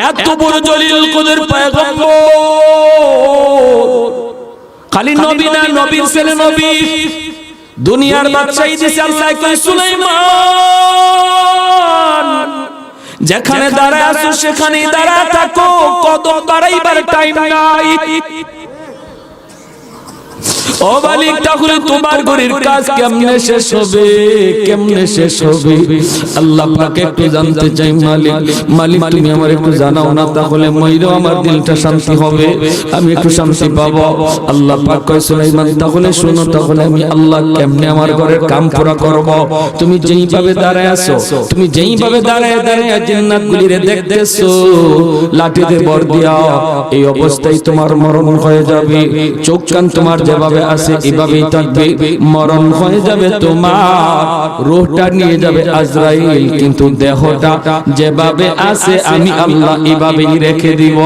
এত বড় জলিল কদর পয়গম্বর, খালি নবী না, নবীর ছেলে নবী, দুনিয়ার বাদশাহী দিছে আল্লাহ কই সুলাইমান যেখানে দাঁড়ায় আছো সেখানেই দাঁড়ায় থাকো, কদম বাড়াইবার টাইম নাই। ও মালিক, তাহলে তোমার ঘরের কাজ কেমনে শেষ হবে, কেমনে শেষ হবে? আল্লাহ পাক একটু জানতে চাই মালিক, মালিক তুমি আমার একটু জানাও না, তাহলে মইরো আমার দিলটা শান্তি হবে, আমি একটু শান্তি পাবো। আল্লাহ পাক কয় সুলাইমান তাহলে শোনো, তাহলে আমি আল্লাহ কেমনে আমার ঘরের কাম পুরা করব? তুমি যেইভাবে দাঁড়ায় আছো, তুমি যেইভাবে দাঁড়ায় দাঁড়ায় জিন্নাতগুলিরে দেখতেছো, লাঠিতে ভর দিয়া এই অবস্থায় তোমার মরণ হয়ে যাবে। চোখ কান তোমার যেভাবে আছে এভাবেই থাকবে, মরণ হয়ে যাবে তোমার, রূহটা নিয়ে যাবে আজরাইল, কিন্তু দেহটা যেভাবে আছে আমি আল্লাহ এভাবেই রেখে দিব।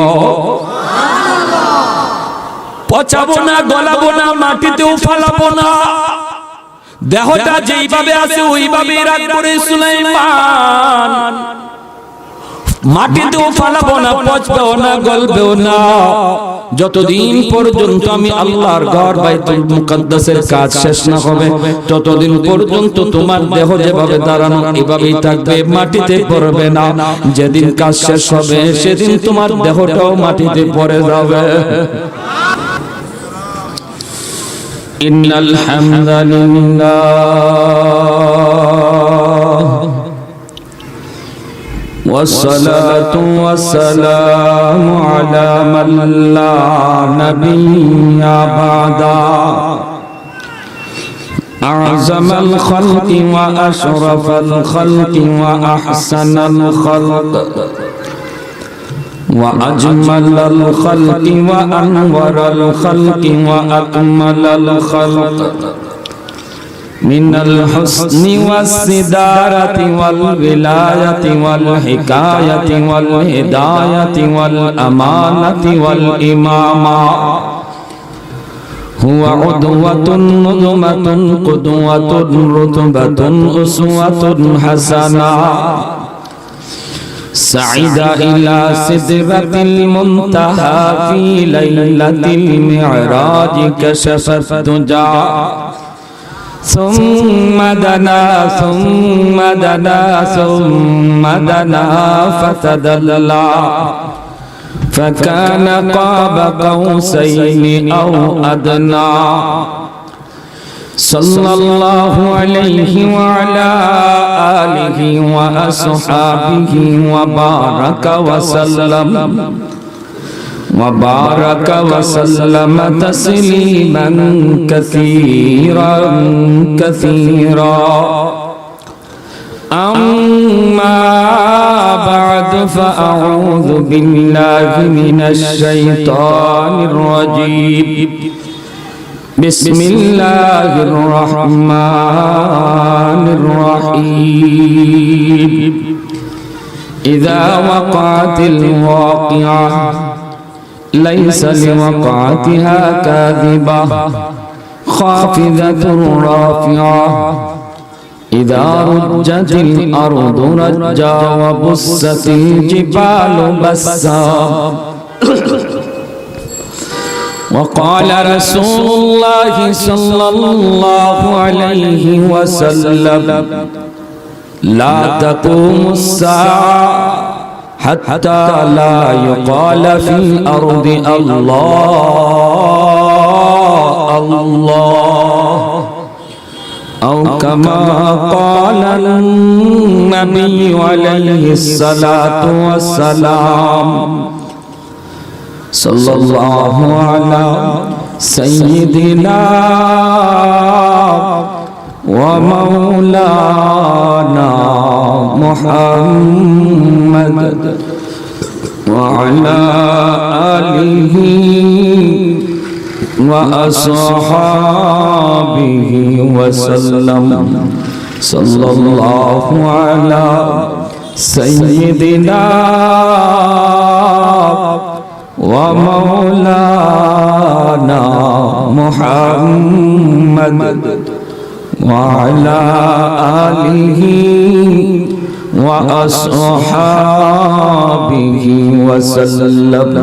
পচাবো না, গলাবো না, মাটিতেও ফালাবো না, দেহটা যেইভাবে আছে ওইভাবেই রাখবো রে সুলাইমান। মাটিতেও ফালাবো না, পচবেও না, গলবেও না, যতদিন পর্যন্ত আমি আল্লাহর ঘর বাইতুল মুকাদ্দাসের কাজ শেষ না হবে ততদিন পর্যন্ত তোমার দেহ যেভাবে দাঁড়ানো এভাবেই থাকবে, মাটিতে পড়বে না। যেদিন কাজ শেষ হবে সেদিন তোমার দেহটাও মাটিতে পড়ে যাবে। ইন্নাল হামদালিল্লাহ والصلاة والسلام على من لا نبي بعده أعظم الخلق وأشرف الخلق وأحسن الخلق وأجمل الخلق وأنور الخلق وأكمل الخلق من الحسن والصدارة والولاية والحكاية والهداية والأمانة والإمامة. هو عدوة نظمة قدوة رتبة أسوة حسنة. سعد إلى سدرة المنتهى في ليلة المعراج كشف الدجى ثم دنا ثم دنا ثم دنا فتدلى فكان قاب قوسين أو أدنى. صلى الله عليه وعلى آله وأصحابه وبارك وسلم وبارك وسلم تسليما كثيرا كثيرا. أما بعد فأعوذ بالله من الشيطان الرجيم. بسم الله الرحمن الرحيم. إذا وقعت الواقعة ليس لوقعتها كاذبة خافضة رافعة. إذا رجت الأرض رجا وبست الجبال بسا. وقال رسول الله صلى الله عليه وسلم لا تقوم الساعة حتى لا يقال في الأرض الله الله أو كما قال النبي عليه الصلاة والسلام. صلى الله على سيدنا ومولانا محمد وعلى آله وأصحابه وسلم. صلى الله على سيدنا ومولانا محمد وعلى آله وأصحابه وسلم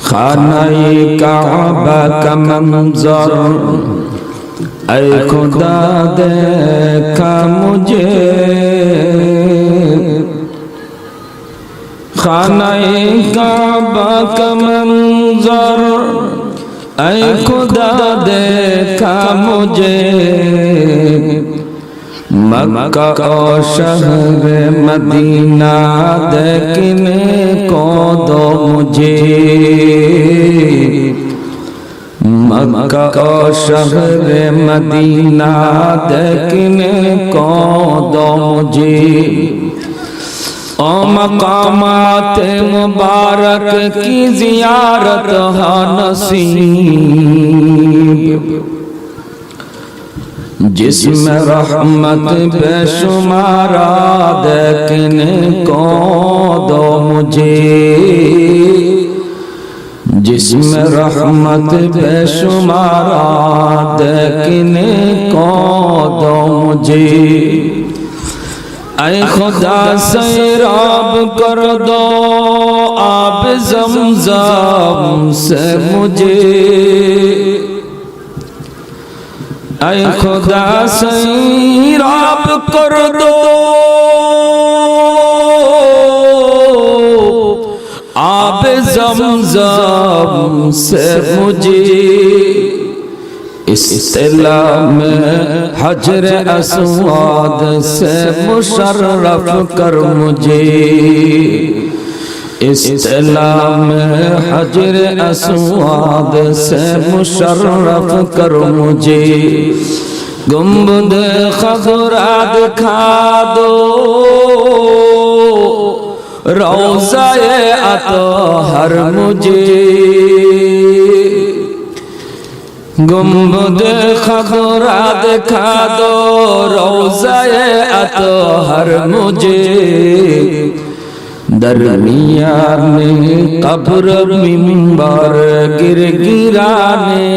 खानाए काबा का मंजर ऐ खुदा देखा मुझे खानाए काबा का मंजर ऐ खुदा देखा मुझे मक्का और शहर मदीना देखने को दो मुझे मक्का और शहर मदीना देखने को दो मुझे ओ मकामात मुबारक की जियारत है नसीब जिसमें रहमत बेशुमारा देखने को दो मुझे जिसमें रहमत बेशुमारा देखने को दो मुझे ऐ खुदा सैराब कर दो आब ज़मज़म से मुझे ऐ खुदा सैराब कर दो आब ज़मज़म से मुझे इस्तिला में हजर अस्वाद से मुशर्रफ कर मुझे इस्तिला में हजर अस्वाद से मुशर्रफ कर मुझे गुंबद खज़रा दिखा दो रौज़ाए अतहर मुझे गुंबद खज़रा दिखा दो रौज़ाए अतहर मुझे दरमियान कब्र मिंबर गिरगिराने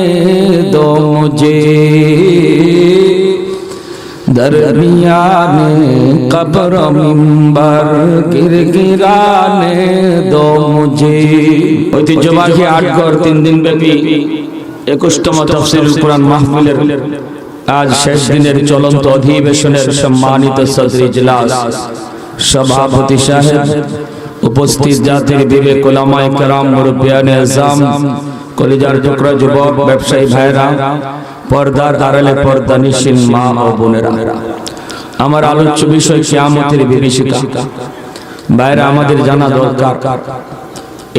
दो मुझे दरमियान कब्र मिंबर गिरगिराने दो मुझे ঐতিহ্যবাহী আটঘর 3 দিন ব্যাপী 21তম তাফসীরুল কুরআন মাহফিলের আজ শেষ দিনের চলন্ত অধিবেশনের সম্মানিত সদর ইজলাস সভাপতি সাহেব উপস্থিত জাতির বিবেক উলামায়ে কেরাম মুরব্বিয়ানে আযম কলিজার টুকরা যুবক ব্যবসায়ী ভাইরা পর্দার আড়ালে পর্দানিশীন মা ও বোনেরা আমার আলোচ্য বিষয় কিয়ামতের বিভীষিকা ভাইরা আমাদের জানা দরকার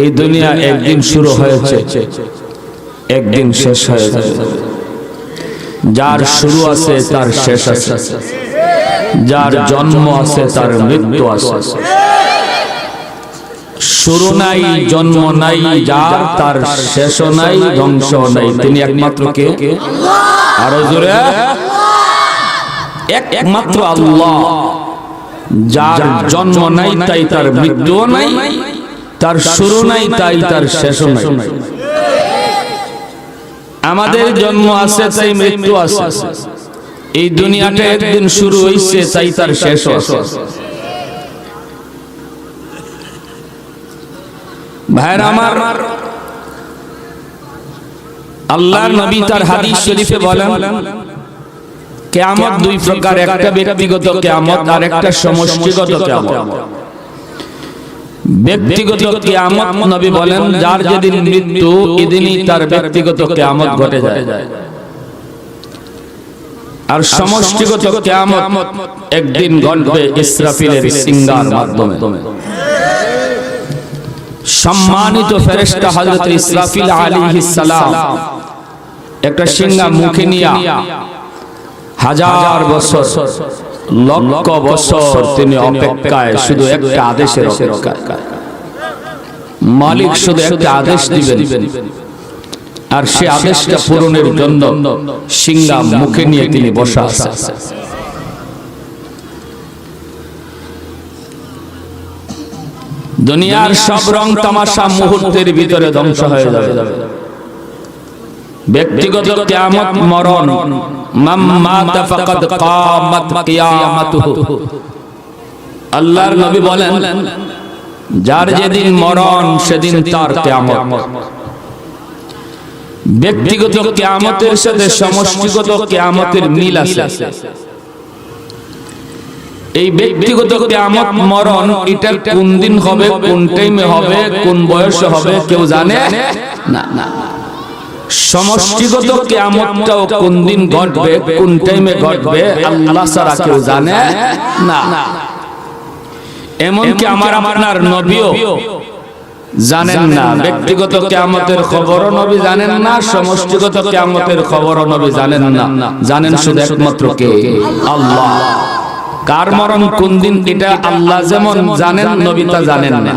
এই দুনিয়া একদিন শুরু হয়েছে একদিন শেষ হয়ে যাবে যার শুরু আছে তার শেষ আছে যার জন্ম আছে তার মৃত্যু আছে শুরু নাই জন্ম নাই যার তার শেষ নাই ধ্বংস নাই তিনি একমাত্র কে আল্লাহ আরো জোরে একমাত্র আল্লাহ যার জন্ম নাই তাই তার মৃত্যু নাই তার শুরু নাই তাই তার শেষ নাই আমাদের জন্ম আছে তাই মৃত্যু আছে এই দুনিয়াটা একদিন শুরু হইছে তাই তার শেষ আছে ভাইরা আমার আল্লাহর নবী তার হাদিস শরীফে বলেন কিয়ামত দুই প্রকার একটা ব্যক্তিগত কিয়ামত আর একটা সমষ্টিগত কিয়ামত ব্যক্তিগত কিয়ামত নবী বলেন যার যেদিন মৃত্যু এদিনই তার ব্যক্তিগত কিয়ামত ঘটে যায় আর সমষ্টিগত কিয়ামত একদিন ঘটবে ইসরাফিলের সিংহার মাধ্যমে সম্মানিত ফেরেশতা হযরত ইসরাফিল আলাইহিস সালাম একটা সিংহা মুখে নিয়ে হাজার বছর লক্ষ বছর তিনি অপেক্ষায় শুধু একটা আদেশের অপেক্ষায় মালিক শুধু একটা আদেশ দিবেন আর সে আদেশটা পূরণের জন্য সিংহা মুখে নিয়ে তিনি বসা আছেন দুনিয়ার সব রং তামাশা মুহূর্তের ভিতরে ধ্বংস হয়ে যাবে ব্যক্তিগত কিয়ামত মরণ মান মাতা ফাকাদ কামাত কিয়ামাতুহু আল্লাহর নবী বলেন, যার যেদিন মরণ সেদিন তার কিয়ামত। ব্যক্তিগত কিয়ামতের সাথে সমষ্টিগত কিয়ামতের মিল আছে। এই ব্যক্তিগত কিয়ামত মরণ এটা কোন দিন হবে, কোন টাইমে হবে, কোন বয়সে হবে কেউ জানে না। সমষ্টিগত কিয়ামতটাও কোন দিন ঘটবে, কোন টাইমে ঘটবে আল্লাহ ছাড়া কেউ জানে না। এমনকি আমার আপনার নবীও জানেন না। ব্যক্তিগত কিয়ামতের খবরও নবী জানেন না, সমষ্টিগত কিয়ামতের খবরও নবী জানেন না। জানেন শুধু একমাত্র কে? আল্লাহ। কার মরণ কোন দিন এটা আল্লাহ যেমন জানেন, নবী তা জানেন না।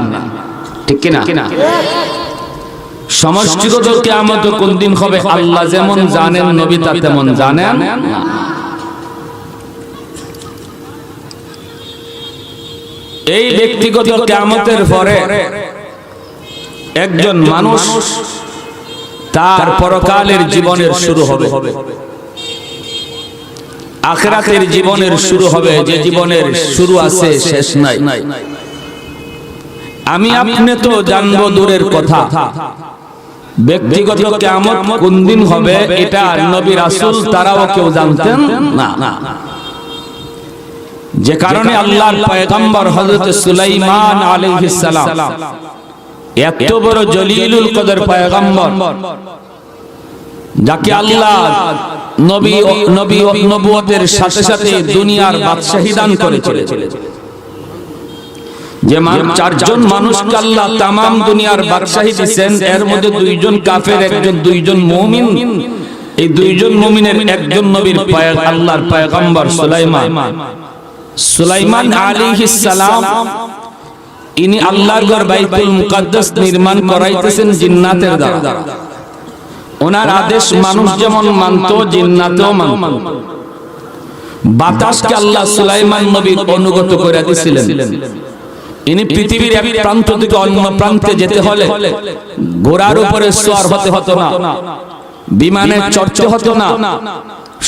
ঠিক কি না? সমষ্টিগত কিয়ামত কোন দিন হবে আল্লাহ যেমন জানেন, নবী তা তেমন জানেন না। এই ব্যক্তিগত কিয়ামতের পরে একজন মানুষ তার পরকালের জীবনের শুরু হবে, আখিরাতের জীবনের শুরু হবে, যে জীবনের শুরু আছে শেষ নাই। আমি আপনি তো জানবো দূরের কথা, ব্যক্তিগত কিয়ামত কোন দিন হবে এটা নবী রাসূল তারাও কেউ জানতেন না। যে কারণে আল্লাহর পয়গম্বর হযরত সুলাইমান আলাইহিস সালাম এত বড় জলিলুল কদর পয়গম্বর, যাকে আল্লাহ নবুয়তের সাথে সাথে দুনিয়ার বাদশাহী দান করেছিলেন, যে চারজন মানুষকে আল্লাহ তামাম দুনিয়ার বাদশাহী দিয়েছেন, এর মধ্যে দুইজন কাফের, দুইজন মুমিন। এই দুইজন মুমিনের একজন নবীর আল্লাহর পয়গম্বর সুলাইমান আলাইহিস সালাম। ইনি আল্লাহর ঘর বাইতুল মুকাদ্দাস নির্মাণ করাইতেছেন জিন্নাতের দ্বারা। ওনার আদেশ মানুষ যেমন মানত, জিন্নাতও মানত। বাতাসকে আল্লাহ সুলাইমান নবীর অনুগত করে দিয়েছিলেন। ইনি পৃথিবীর এক প্রান্ত থেকে অন্য প্রান্তে যেতে হলে ঘোড়ার উপরে সওয়ার হতে হতো না, বিমানে চড়তে হতো না।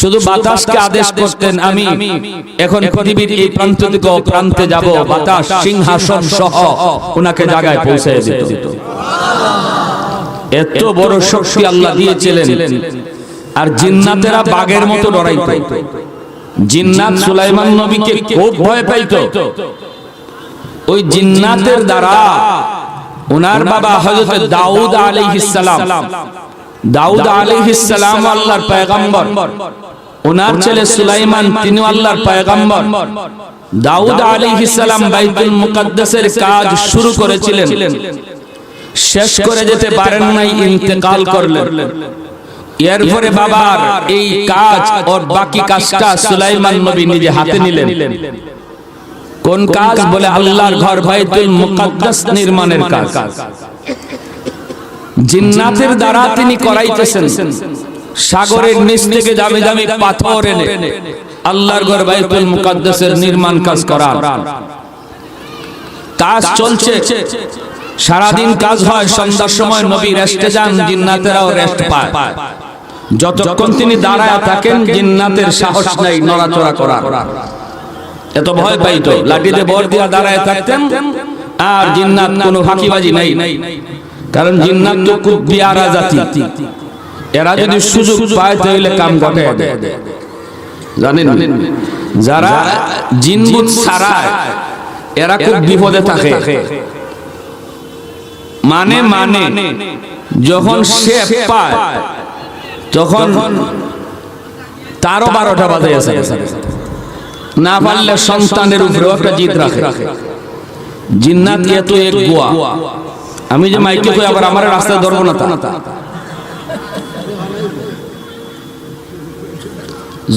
শুধু বাতাসকে আদেশ করতেন, আমি এখন পৃথিবীর এই প্রান্ত থেকে ও প্রান্তে যাব, বাতাস সিংহাসন সহ ওনাকে জায়গায় পৌঁছে দিত। এত বড় শক্তি আল্লাহ দিয়েছিলেন। আর জিন্নাতেরা বাঘের মতো ডরাইত। জিন্নাত সুলাইমান নবীকে খুব ভয় পাইত। ওই জিন্নাতের দ্বারা ওনার বাবা হযরত দাউদ আলাইহিস সালাম, দাউদ আলাইহিস সালাম আল্লাহর পয়গম্বর, ওনার ছেলে সুলাইমান তিনিও আল্লাহর পয়গম্বর। দাউদ আলাইহিস সালাম বাইতুল মুকাদ্দাসের কাজ শুরু করেছিলেন, শেষ করে যেতে পারেন নাই, ইন্তেকাল করলেন। এরপরে বাবার এই কাজ ওর বাকি কাজটা সুলাইমান নবী নিজে হাতে নিলেন। কোন কাজ? বলে আল্লাহর ঘর বাইতুল মুকাদ্দাস নির্মাণের কাজ। জিন্নাতের দ্বারা তিনি করাইতেছেন। সাগরের নিচ থেকে দামি দামি পাথর এনে আল্লাহর ঘর বাইতুল মুকাদ্দাসের নির্মাণ কাজ করার কাজ চলছে। সারাদিন কাজ হয়, সন্ধ্যার সময় নবী রেস্টে যান, জিন্নাতেরাও রেস্ট পায়। যতক্ষণ তিনি দাঁড়ায় থাকেন জিন্নাতের সাহস নাই নড়াচড়া করার, এত ভয় পাইতো। লাঠিতে বর দিয়া দাঁড়ায় থাকতেন, আর জিন্নাত কোনো ফাঁকিবাজি নাই, কারণ জিন্নাত তো খুব বিয়ারা জাতি। এরা যদি সুযোগ পায় তাহলে কাম ঘটে। জানেন, যারা জিনবুত ছাড়ায় এরা খুব বিপদে থাকে। মানে যখন সে পায় তখন তারও 12টা বাজে আছে। না পারলে সন্তানের উপরেও একটা জিদ রাখে। জিন্নাত এত এক গোয়া। আমি যে মাইকে কই আবার আমার রাস্তায় ধরবো না তা।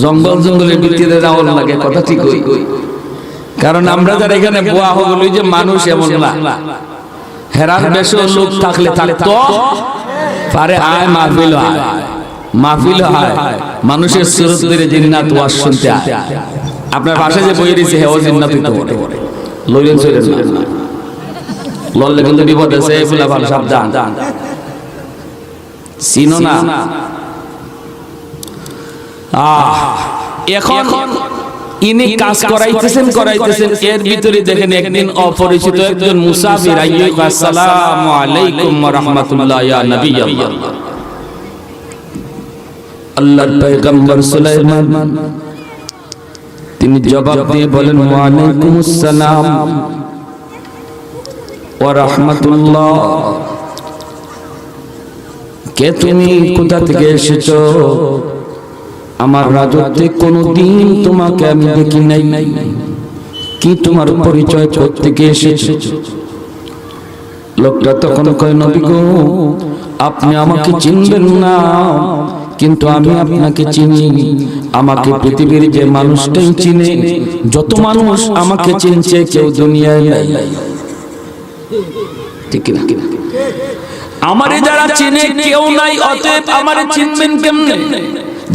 জঙ্গলের ভিতরে রাওয়াল লাগে, কথা ঠিক হই। কারণ আমরা যারা এখানে বোয়া হল যে মানুষ এমন না, হেরার বেশি লোক থাকলে থাকতো পারে আয় মাহফিল হয়, মাহফিল হয়, মানুষের সুরত ধরে জিন্নাত ওয়াজ শুনতে আয়। আপনার পাশে যে বই দিয়েছে হেও জিন্নাতই তো বলে লইলেন চলেন না, লড়লে কিন্তু বিপদ আছে। এগুলা ভালো সাবধান, চিনো না। এখন ইনি কাজ করাইতেছেন এর ভিতরে দেখেন একদিন অপরিচিত একজন মুসাফির আইয়ো আসসালামু আলাইকুম ওয়া রাহমাতুল্লাহ ইয়া নবী আল্লাহ। আল্লাহর পয়গম্বর সুলাইমান তিনি জবাব দিয়ে বলেন ওয়া আলাইকুমুস সালাম ওয়া রাহমাতুল্লাহ। কে তুমি, কোথা থেকে এসেছো? আমার রাজত্বে কোনদিন তোমাকে আমি দেখি নাই, কি তোমার পরিচয় থেকে এসেছো? লোকটা তখন কয় নবী গো, আপনি আমাকে চিনবেন না, কিন্তু আমি আপনাকে চিনি। আমাকে পৃথিবীর যে মানুষটাই চিনে, যত মানুষ আমাকে চিনছে কেউ দুনিয়ায় নাই, ঠিক না? আমারে যারা চিনে কেউ নাই, অতএব আমারে চিনবেন কেমনে?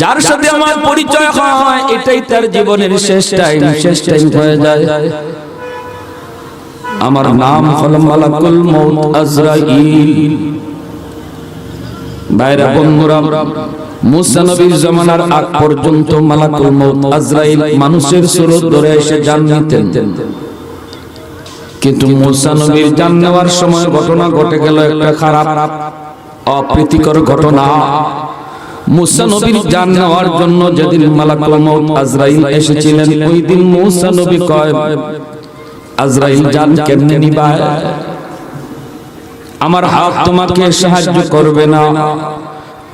যার সাথে আমার পরিচয় হয় এটাই তার জীবনের শেষ টাইম হয়ে যায়। আমার নাম হলো মালাকুল মউত আজরাইল। বাইরে বন্ধুরা, মুসা নবীর জামানার আগ পর্যন্ত মালাকুল মউত আজরাইল মানুষের সুরত ধরে এসে জান নিতেন, কিন্তু মুসা নবীর জান নেওয়ার সময় ঘটনা ঘটে গেল একটা খারাপ অপ্রীতিকর ঘটনা। মুসা নবীর জান নেওয়ার জন্য যেদিন মালাকুল মউত আজরাইল এসেছিলেন, ওই দিন মুসা নবী কয় আজরাইল জান কেমনে নিবা? আমার হাত তোমাকে সাহায্য করবে না,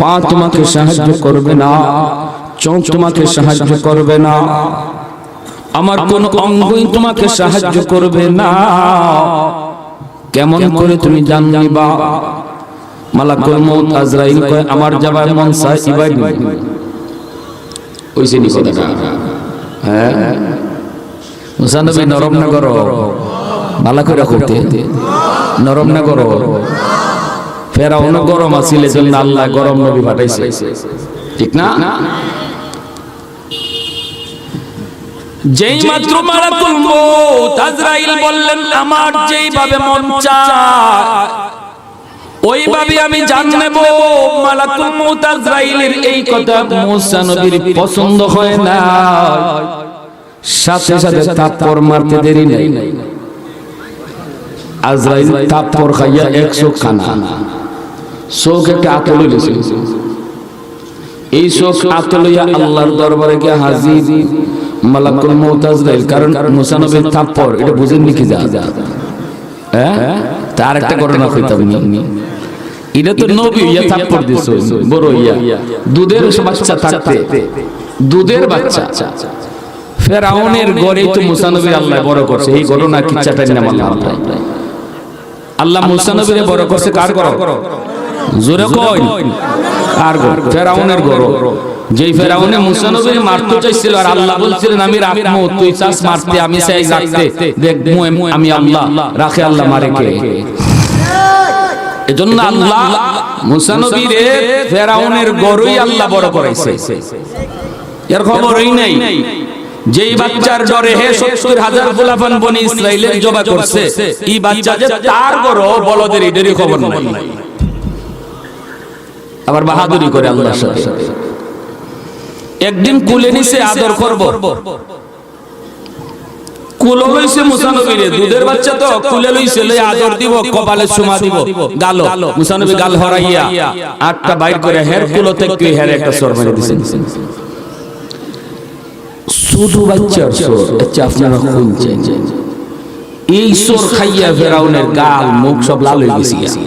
পা তোমাকে সাহায্য করবে না, চোখ তোমাকে সাহায্য করবে না, আমার কোন অঙ্গই তোমাকে সাহায্য করবে না, কেমন করে তুমি জান নিবা? মালাকুল মউত আজরাইল কয় আমার যাবার মন চায় ইবাই নিব। ওইছে নি কথাটা? হ্যাঁ, মুসা নবী নরম না করো, ভালো করে করতে নরম না করো। ফেরাউন গরম আছিল, এজন্য আল্লাহ গরম নবী পাঠাইছে, ঠিক না? যেই মাত্র মালাকুল মউত আজরাইল বললেন আমার যেইভাবে মন চায় ওইভাবে আমি জান নেব, মালাকুল মউত আজরাইলের এই কথা মুসা নবীর পছন্দ হয় না। সাথে সাথে থাপ্পড় মারতে দেরি নাই, আজরাইল থাপ্পড় খাইয়া 100 খানা চোখ একটা আতলে দিয়েছে। এই চোখ আতলইয়া আল্লাহর দরবারে গিয়ে হাজির মালাকুল মউত আজরাইল। কারণ মুসা নবীর থাপ্পড় এটা বুঝেন নাকি? হ্যাঁ, তার একটা ঘটনা কইতাম নি, এটা তো নবী ইয়া থাপ্পড় দিছো বড় ইয়া দুধের বাচ্চা থাকতে, দুধের বাচ্চা ফেরাউনের ঘরে তো মুসা নবীর আল্লাহ বড় করছে। এই ঘটনা কিচ্ছাটাই নাম আল্লাহ মুসা নবীরে বড় করছে কার ঘর? জোরে কই কার ঘর? ফেরাউনের ঘর। যেই ফেরাউনে মুসা নবীরে মারতে চাইছিল আর আল্লাহ বলছিলেন আমি রাখবো, তুই চাস মারতে আমি চাই রাখতে, দেখবো আমি আল্লাহ রাখে, আল্লাহ মারে কে? এজন্য আল্লাহ মুসা নবীরে ফেরাউনের ঘরই আল্লাহ বড় করাইছে। এর খবরই নাই। যেই বাচ্চার ডরে হে ৭০,০০০ গোলাপান বনি ইসরাইলের জবা করছে, এই বাচ্চা যে তার ঘর বলদের এদেরই খবর নাই। আবার বাহাদুরি করে আল্লাহর সাথে। একদিন কুলে নিছে আদর করব, কুলো লইছে মুসা নবীরে, দুধের বাচ্চা তো কুলে লইছে, লই আদর দিব, কপালে চুমা দিব, গাল মুসা নবী গাল হরাইয়া 8টা বাইর করে হের কুলো থেকে হের একটা সর মেরে দিছেন। শুধু বাচ্চার সর, আচ্ছা আপনারা শুনছেন, এই সর খাইয়া ফেরাউনের গাল মুখ সব লাল হয়ে গেছে।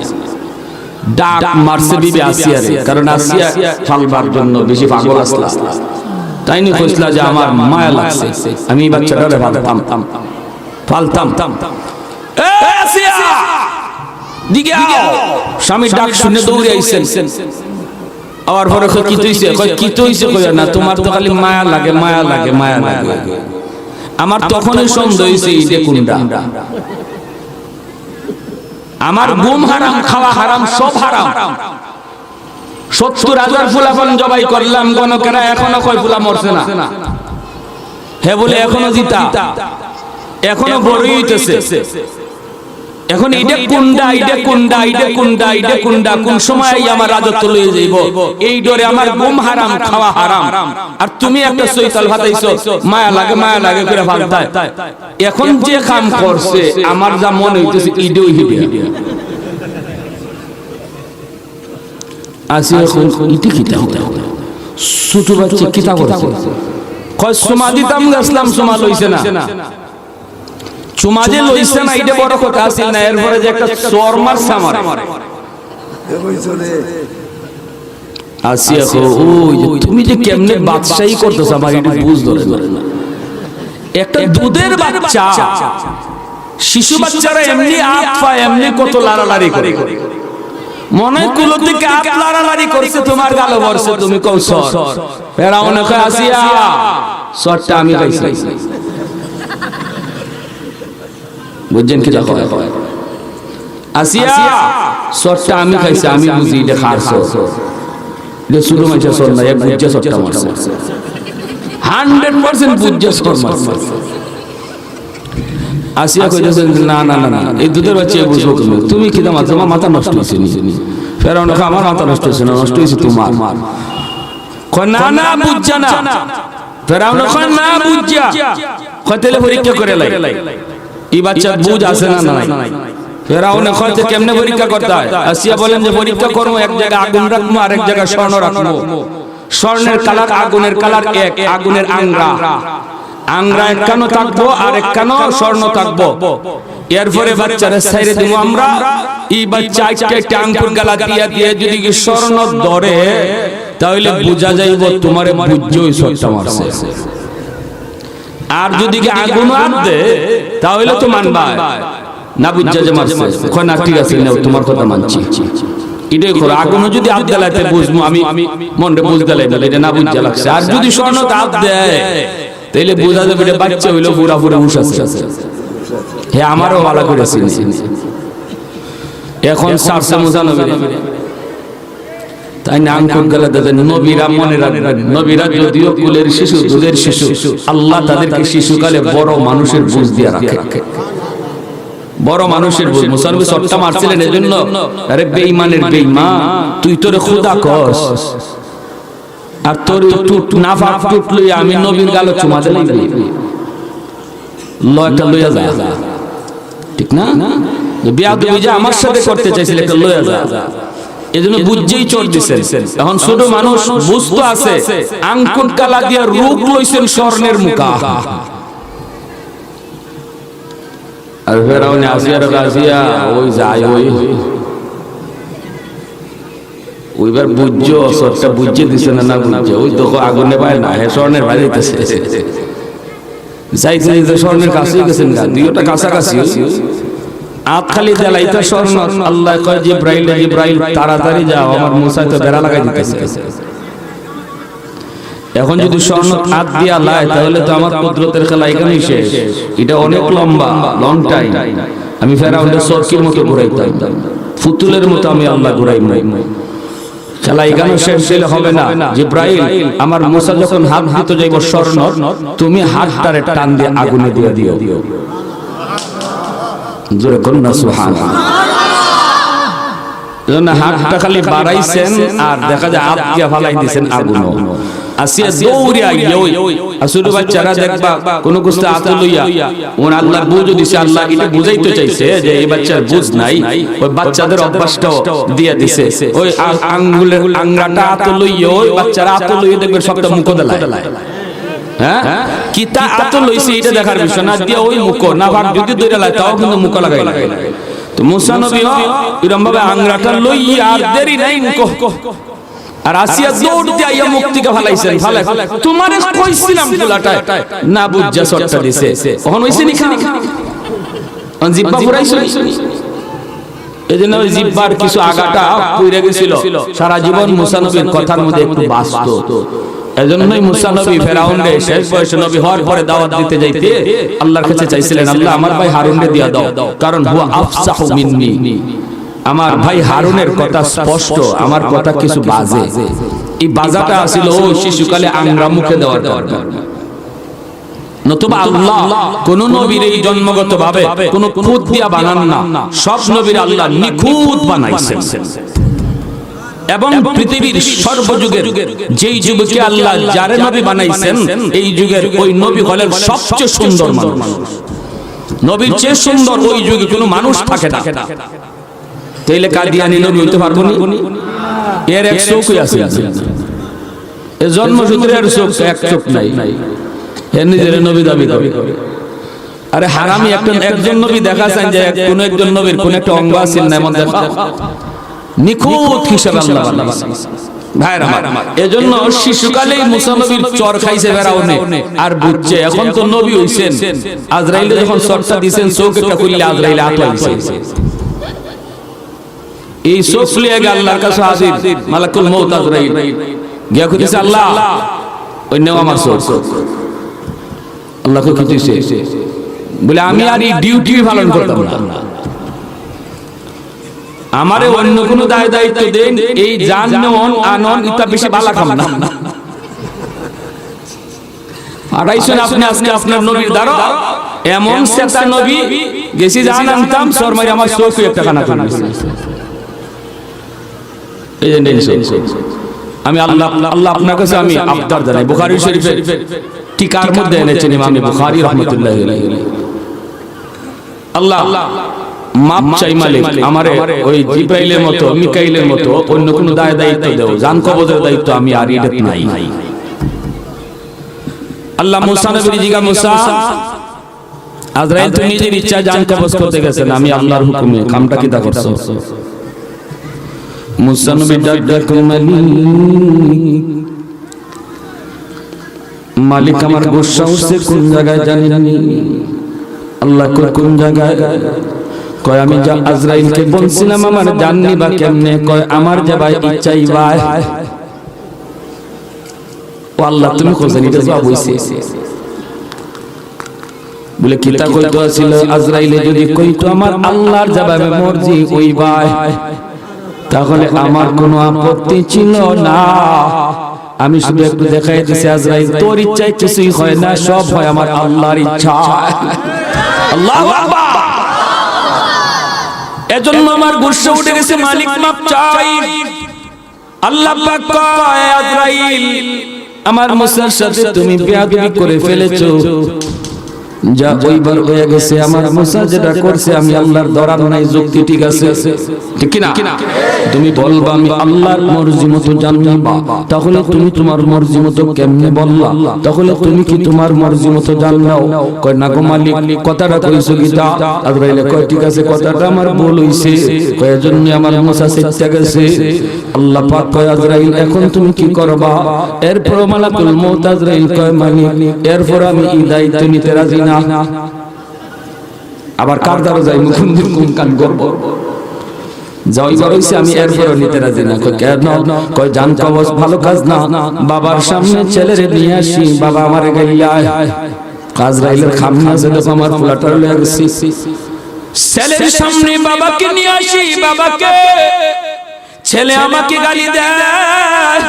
ডাক মারছে বিবি আসিয়ারে, কারণ আসিয়া ফালবার জন্য বেশি পাগল আসলা, তাই নি কইছলা যে আমার মায়া লাগছে, আমি বাচ্চাটারে ফালতাম। এ আসিয়া দিকে আও, স্বামীর ডাক শুনে দৌড়ে আইছেন। আর পরে কি তুইছে? কই কি তুইছে? কই না তোমার তো খালি মায়া লাগে, মায়া লাগে, মায়া লাগে। আমার তখনই সন্দেহ হইছে ইদে কোনটা। আমার ঘুম হারাম, খাওয়া হারাম, সব হারাম। ৭০,০০০ ফুলাফান জবাই করলাম, গণকেরা এখনো কয় ফুলা মরছে না। হে বলে এখনো জিতা, এখনো বড়ই হইতেছে, এখন এইটা কুন্ডা এইটা কুন্ডা এইটা কুন্ডা এইটা কুন্ডা কোন সময় আমার রাজত্ব লয়ে যাইব এই ডরে আমার ঘুম হারাম খাওয়া হারাম আর তুমি একটা সৈতাল ভাতাইছো মায়া লাগে করে ভালতায় এখন যে কাম করছে আমার যা মনে হইতেছে ইডো হিবে আসি এখন ইতি কিতা হতে ছোট বাচ্চা কিতা করছে কয় সুমা দিতাম ইসলাম সুমা লইছে না চুমা যে লইছে না এটা বড় কথা আছিল না এরপরে যে একটা চোর মারছে আমার আসিয়া ওই যে তুমি যে কেমনে বাদশাহী করতেছ আমার এটা বুঝ ধরে না একটা দুধের বাচ্চা শিশু বাচ্চারা এমনি আপ পায় এমনি কত লাড়ালাড়ি করে মনে কুলো থেকে আপ লাড়ালাড়ি করছে তোমার গালে বর্ষে তুমি কও সর ফেরাউন কয় আসিয়া সরটা আমি খাইছি বুঝছেন কি দেখো আসিয়া সরটা আমি খাইছি আমি বুঝি এটা খাস এটা শুরু মাইছে সর না এক বুঝছে সরটা মারছে 100% বুঝছে সর মারছে আসিয়া কইতেছে না না না না এই দুধের বাচ্চা বুঝবো তুমি কি দাম তোমার মাথা নষ্ট হইছে নি ফেরাউন কয় আমার মাথা নষ্ট হইছে না নষ্ট হইছে তোমার কয় না না বুঝছ না ফেরাউন কয় না বুঝছা কয় তাহলে পরীক্ষা করে লাই এই বাচ্চা বুঝ আছে না নাই ফেরাউন কয় যে কেমনে পরীক্ষা করতে হয় আসিয়া বলেন যে পরীক্ষা করব এক জায়গায় আগুন রাখবো আর এক জায়গায় স্বর্ণ রাখবো স্বর্ণের কালার আগুনের কালার এক আগুনের আংরা এক কানো থাকবো আর এক কানো স্বর্ণ থাকবো এরপরে বাচ্চারে ছাইরে দেব আমরা এই বাচ্চা একটা আঙ্কুর গালা দিয়ে যদি স্বর্ণ ধরে তাহলে বোঝা যাইব তোমারে বুঝছই সরটা মারছে আর যদি আগুন আদ দে তাহলে তো মানবা না বুঝা যে মারছে কয় না ঠিক আছে নাও তোমার কথা মানছি এটাই করো আগুন যদি আদ দেলাইতে বুঝমু আমি মনরে বুঝ দেলাই বলে এটা না বুঝা লাগছে আর যদি স্বর্ণ আদ দেয় তাহলে বোঝা যাবে এটা বাচ্চা হইলো পুরা হুশ আছে হে আমারও ভালো করে চিনি এখন সারসা মুসা তাই নাম কোন গেলে দাদা নবীরা মনে রাখবেন নবীরা যদিও কুলের শিশু দুধের শিশু আল্লাহ তাদেরকে শিশুকালে বড় মানুষের বুঝ দিয়ে রাখে বড় মানুষের বুঝ মুসা নবী সরটা মারছিলেন এজন্য আরে বেঈমানের বেঈমান তুই তোরে খোদা কস আর তোর টুট নাফাক টুট লই আমি নবীর গালে চুমা দিলাম লয়টা লইয়া যা ঠিক না বিয়াদবি যে আমার সাথে করতে চাইছিল একটা লইয়া যা এজন্য বুঝেই চোর দিছেন এখন ছোট মানুষ বুঝতো আছে আঙ্কুর কালা দিয়া রূপ লইছেন স্বর্ণের মুকা আর ফেরাউন আসিয়া ওই যায় ওইবার বুঝছো সরটা বুঝে দিছে না বুঝছে ওই তো আগুনে পায় না হে স্বর্ণের ভাই দিতেছে যাইতে যাইতে স্বর্ণের কাছেই গেছেন গা দুইটা কাছাকাছি আপ খালি দেলাইতে স্বর্ণ আল্লাহ কয় জিব্রাইল তাড়াতাড়ি যাও আমার মুসা তো বেড়া লাগাই দিতেছে এখন যদি স্বর্ণ হাত দিয়া লাই তাহলে তো আমার কুদরতের খেলা এখানেই শেষ এটা অনেক লম্বা লং টাইম আমি ফেরাউনের চরকির মতো ঘুরাইতাম ফুতুলের মতো আমি আল্লাহ ঘুরাই খেলা এখানে শেষ হলে হবে না জিব্রাইল আমার মুসা যখন হাত দিতে যাইব স্বর্ণ তুমি হাতটারে টান দিয়ে আগুনে দিয়ে দিও জোরে করুন না সুবহানাল্লাহ জন্য হাতটা খালি বাড়াইছেন আর দেখা যায় হাত দিয়ে ফালাই দিবেন আগুন আসিয়া দৌড়ে আইয়া ওই আসলে বাচ্চারা দেখবা কোন কিছু হাত লইয়া ওন আল্লাহ বুঝ দিছে আল্লাহ এটা বুঝাইতে চাইছে যে এই বাচ্চার বুঝ নাই ওই বাচ্চাদের অভ্যাসটাও দিয়ে দিছে ওই আঙ্গুলের আঙ্গাটা হাত লইয়া ওই বাচ্চারা হাত লইয়া দেখবে সবটা মুখে দেলায় হ্যাঁ কিতা আত লইছে এটা দেখার বিষয় না দিয়ে ওই মুখ না ভাব যদি দইরা লাই তাও কিন্তু মুখ লাগাই তো মুসা নবী এরকম ভাবে আঙ্গুলটা লইয়া আর দেরি নাই মুখ আর আসিয়া দৌড় দিয়ে আইয়া মুখ থেকে ফালাইছেন তোমারে কইছিলাম ফুলাটা না বুঝা সরটা দিছে তখন হইছে নি খান জিব্বা পুরাইছে এজন্য ওই জিব্বার কিছু আগাটা পুইরা গেছিল সারা জীবন মুসা নবীর কথার মধ্যে একটু বাসতো এজন্যই মুসা নবী ফেরাউনকে শেষ বয়সে নবী হওয়ার পরে দাওয়াত দিতে যাইতে আল্লাহর কাছে চাইছিলেন আল্লাহ আমার ভাই হারুনকে দিয়া দাও কারণ হুয়া আফসাহু মিন্নি আমার ভাই হারুনের কথা স্পষ্ট আমার কথা কিছু বাজে এই বাজাটা ছিল ওই শিশুকালে আংরা মুখে দেওয়ার দরকার নতুবা আল্লাহ কোন নবীর এই জন্মগতভাবে কোন খুঁত দিয়া বানান না, সব নবীর আল্লাহ নিখুঁত বানাইছেন। এবং পৃথিবীর সর্বযুগের যেই যুগকে আল্লাহ যারে নবী বানাইছেন, এই যুগের ওই নবী হলেন সবচেয়ে সুন্দর মানুষ। নবীর চেয়ে সুন্দর ওই যুগে কোনো মানুষ থাকে না। তাইলে কাদিয়ানী নবী হইতে পারবো না? এর এক চোখই আছে, এর জন্মসূত্রে এর চোখ এক চোখ নাই, এর নিজের নবী দাবি করে। আরে হারামি একজন নবী দেখা যায় যে কোন একজন নবীর কোন একটা অঙ্গ আছে না, এমন দেখা নিখুঁত হিসাবে আল্লাহ বানাইছেন। ভাইরা আমার, এজন্য শিশুকালেই মুসা নবীর চর খাইছে ফেরাউনে, আর বুঝছে এখন তো নবী হইছেন। আজরাইলে যখন চরটা দিবেন, চোখ একটা খুললে আজরাইলে হাত হইছে। এই চোখ লিয়ে গেল আল্লাহর কাছে হাজির মালাকুল মউত আজরাইল, গিয়া কইছে আল্লাহ ওই নেও আমার চোখ। আল্লাহকে কইছে বলে আমি আর এই ডিউটি পালন করতাম না, আমারে অন্য কোনো দায়িত্ব দেন, এই জান নেওন আনন এটা বেশি বালা কাম না। আড়াইশো আপনি আজকে আপনার নবীর দ্বারা এমন সেটা নবী গেছি জান আনতাম, শর্মাই আমার চোখ একটা কানা কানা। আমি আল্লাহ আপনার কাছে আমি আবদার জানাই, বুখারী শরীফের টিকার মধ্যে এনেছেন ইমাম বুখারী রাহমাতুল্লাহি আলাইহি, আল্লাহ মাপ চাই মালিক, আমারে ওই জিব্রাইলের মতো মিকাইলের মতো অন্য কোন দায়িত্ব দাও, জান কবজের দায়িত্ব আমি আর ইডত নাই। আল্লাহ মুসা নবীর জিগা, মুসা আজরাইল তো নিজের ইচ্ছা জান কবজ করতে গেছেন, আমি আল্লাহর হুকুমে কামটা কিতা করছো? মুসা নবী ডাক মালিক আমার গুসা হচ্ছে কোন জায়গায় জানি, আল্লাহ কোন জায়গায়? কয় আমি যা আজরাইলকে বলছিলাম আমার জাননি বা কেমনে? কয় আমার যে ভাই ইচ্ছাই ভাই। ও আল্লাহ তুমি কোথায় নিতে যাও বইছে বলে কিতা কইতো ছিল আজরাইলে যদি কইতো আমার আল্লাহর যাবে মর্জি ওই ভাই, তাহলে আমার কোনো আপত্তি ছিল না। আমি শুধু একটু দেখাই দিছি আজরাইল তোর ইচ্ছায় কিছুই হয় না, সব হয় আমার আল্লাহর ইচ্ছা। আল্লাহু আকবার। এজন্য আমার গুসা উঠে গেছে, মালিক মাপ চাই। আল্লাহ পাক কয় আজরাইল আমার মুসার সাথে তুমি বেয়াদবি করে ফেলেছো, যা ওইবার হয়ে গেছে। আমার মুসা যেটা করছে আমি আল্লাহর দরার নাই, যুক্তি ঠিক আছে, ঠিক কি না? তুমি বলবা আমি আল্লাহর মর্জি মতো জানবা, তাহলে তুমি তোমার মর্জি মতো কেমনে বললা? তাহলে তুমি কি তোমার মর্জি মতো জানলাও? কয় না গো মালিক, কথাটা কইছো গীতা। আজরাইলে কয় ঠিক আছে, কথাটা আমার ভুল হইছে, কয় এজন্য আমার মুসা সেটা গেছে। আল্লাহ পাক কয় আজরাইল এখন তুমি কি করবা? এরপর মালাকুল মউত আজরাইল কয় মালিক এরপর আমি এই দায়িত্ব নিতে রাজি না। আবার কার দ্বারা যাই মুখুন্দির কোন কান করব যাই বলছে আমি এরপরও নিতে রাজি না। কই কেন? কই জান কবজ ভালো কাজ না, বাবার সামনে ছেলেরে নিয়ে আসি, বাবা আমারে গাইলায় আজরাইলের খামনা যে দেখো আমার ফুলাটার লয়ে গেছি, ছেলের সামনে বাবাকে নিয়ে আসি, বাবাকে ছেলে আমাকে গালি দেয়,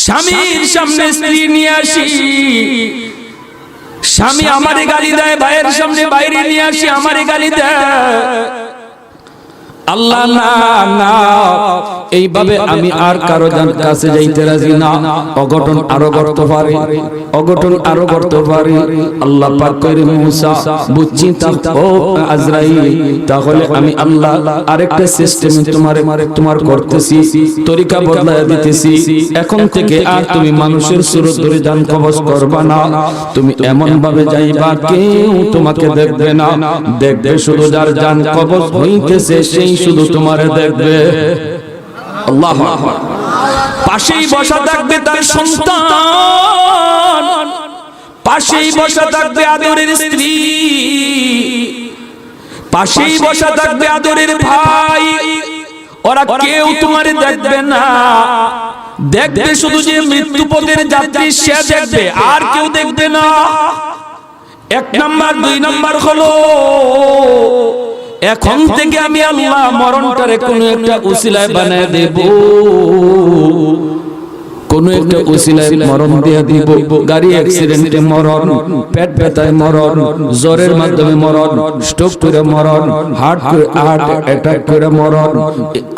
স্বামীর সামনে স্ত্রী নিয়ে আসি, স্বামী আমারে গালি দেয়, ভাইয়ের সামনে বাইরে নিয়ে আসি আমারে গালি দেয়। আল্লাহ না না, এইভাবে আমি আর কারো কাছে যাইতে রাজি না। অঘটন আরো করতে পারে, অঘটন আরো করতে পারে। আল্লাহ পাক কইরে মুসা বুঝছি ও আজরাইল, তাহলে আমি আল্লাহ আরেকটা সিস্টেমে তোমার করতেছি, তরিকা বদলায় দিতেছি। এখন থেকে আর তুমি মানুষের সুরত ধরে জান কবজ করবা না, তুমি এমন ভাবে যাইবা কেউ তোমাকে দেখবে না, দেখবে শুধু যার জান কবজ হইতেছে সেই শুধু তোমারে দেখবে। আল্লাহু আকবার। পাশেই বসা থাকবে তার সন্তান, পাশেই বসা থাকবে আদরের স্ত্রী, পাশেই বসা থাকবে আদরের ভাই, ওরা কেউ তোমারে দেখবে না, দেখবে শুধু যে মৃত্যুপথের যাত্রী সে দেখবে, আর কেউ দেখবে না। এক নাম্বার, দুই নাম্বার হলো এখন থেকে আমি আল্লাহ মরণটারে কোন একটা উসিলায় বানায় দেব। কোন একটা উসিলায় মরণ দিয়ে দিব, গাড়ি অ্যাক্সিডেন্টে মরণ, পেট ব্যথায় মরণ, জ্বরের মাধ্যমে মরণ, স্ট্রোক করে মরণ, হার্ট অ্যাটাক করে মরণ,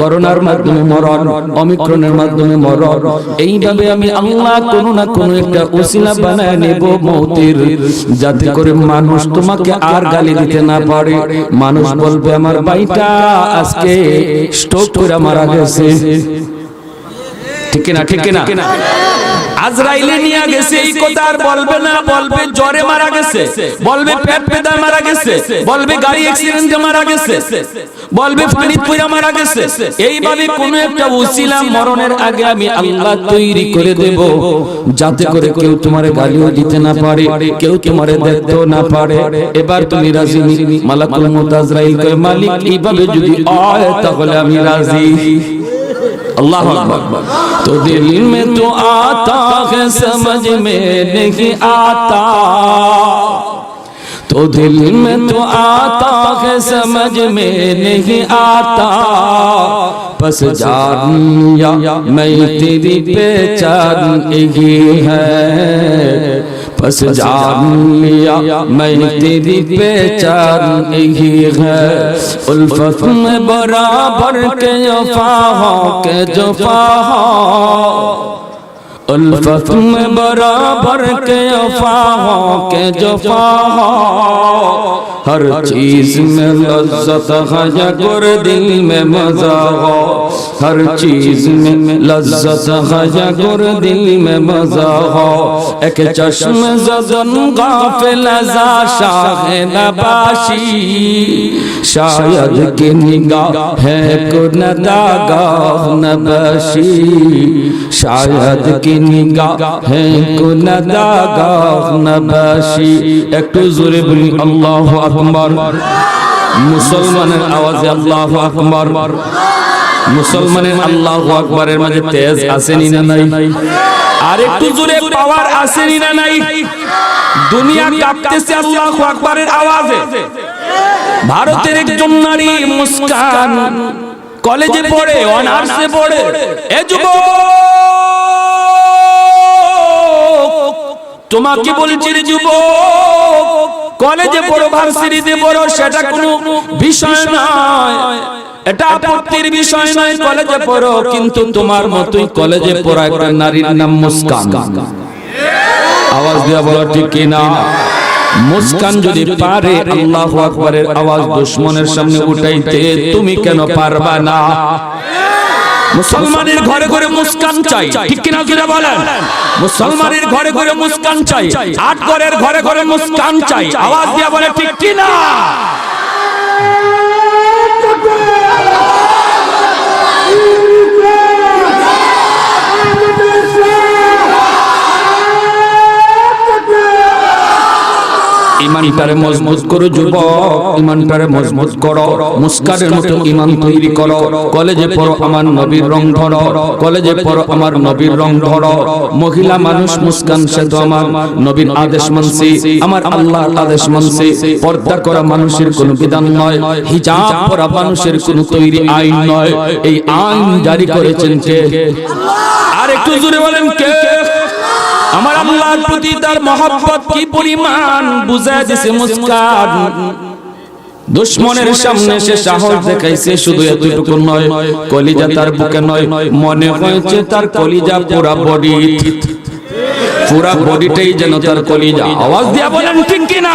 করোনার মাধ্যমে মরণ, অমিক্রনের মাধ্যমে মরণ। এইভাবে আমি আল্লাহ কোন না কোন একটা উসিলা বানায় নেব মৌতের, যাতে করে মানুষ তোমাকে আর গালি দিতে না পারে। মানুষ বলবে আমার ভাইটা আজকে স্ট্রোক করে মারা গেছে, ঠিক না? ঠিক না? আজরাইলে নিয়ে গেছে, এই কথা আর বলবে না, বলবে জ্বরে মারা গেছে, বলবে পেট ব্যথায় মারা গেছে, বলবে গাড়ি অ্যাক্সিডেন্টে মারা গেছে, বলবে পানিতে পড়ে মারা গেছে। এইভাবে কোন একটা উসিলা মরণের আগে আমি আল্লাহ তৈরি করে দেব, যাতে করে কেউ তোমারে গালিও দিতে না পারে, কেউ তোমারে দেখতেও না পারে। এবার তুমি রাজি? মালাকুল মউত আজরাইল কয় মালিক এইভাবে যদি হয় তাহলে আমি রাজি। अल्लाह अकबर। तो दिल में तो आता है समझ में नहीं आता, तो दिल में तो आता है समझ में नहीं आता, बस जान या मैं तेरी पहचान यही है, बस जान लिया मैं तेरी पहचान यही है। उल्फत में बराबर के वफा हो के जफा हो, उल्फत में बराबर के वफा हो के जफा हो, हर चीज में लज्जत है अगर दिल में मजा हो, हर चीज में लज्जत है अगर दिल में मजा हो। एक चश्म ज़दन गाफिल ज़ा शाह नबाशी, शायद की निगाह है कुनदागाह नबाशी, शायद की निगाह है कुनदागाह नबाशी। एक तो जोरे बोली अल्लाहु अकबर, मुसलमाনের আওয়াজে আল্লাহু আকবার। মুসলমানের আল্লাহু আকবারের মাঝে তেজ আসেনি না নাই? আর একটু জোরে পাওয়ার আসেনি না নাই? দুনিয়া কাঁপতেছে আল্লাহু আকবারের আওয়াজে। ভারতের একজন নারী মুস্কান কলেজে পড়ে, অনার্সে পড়ে। এ যুবক তোমাকে বলছি রে যুবক, কলেজে পড়ো, ভার্সিটিতে পড়ো, সেটা কোনো বিষয় নয়, এটা আপত্তির বিষয় নয়। কলেজে পড়ো, কিন্তু তোমার মতোই কলেজে পড়া একটা নারীর নাম মুস্কান। আওয়াজ দিয়া বলো ঠিক কি না? মুস্কান যদি পারে আল্লাহু আকবারের আওয়াজ দুশমনের সামনে উঠাইতে, তুমি কেন পারবা না? মুসলমানের ঘরে ঘরে মুস্কান চাই, ঠিক কিনা জোরে বলেন? মুসলমানের ঘরে ঘরে মুস্কান চাই, আট ঘরের ঘরে ঘরে মুস্কান চাই। আওয়াজ দিয়া বলে ঠিক কিনা? ইমানটারে মজবুত করো যুবক, ইমানটারে মজবুত করো, মুস্কানের মতো ইমান তৈরি করো। কলেজে পড়ো, আমার নবীর রং ধরো, কলেজে পড়ো, আমার নবীর রং ধরো। মহিলা মানুষ মুস্কান, সে তো আমার নবীর আদেশ মানছে, আমার আল্লাহর আদেশ মানছে। পর্দা করা মানুষের কোনো বিধান নয়, হিজাব পরা মানুষের কোনো তৈরি আইন নয়। এই আইন জারি করেছেন কে? আর একটু জোরে বলেন কে? আমার আল্লাহর প্রতি তার মহব্বত কি পরিমাণ বুঝায় দিয়েছে মুস্কান। দুশমনের সামনে সে সাহস দেখাইছে, শুধু এতটুকু নয়, কলিজা তার বুকে নয়, মনে হয়েছে তার কলিজা পুরা বডি, পুরা বডিটাই যেন তার কলিজা। আওয়াজ দিয়া বলেন ঠিক কিনা?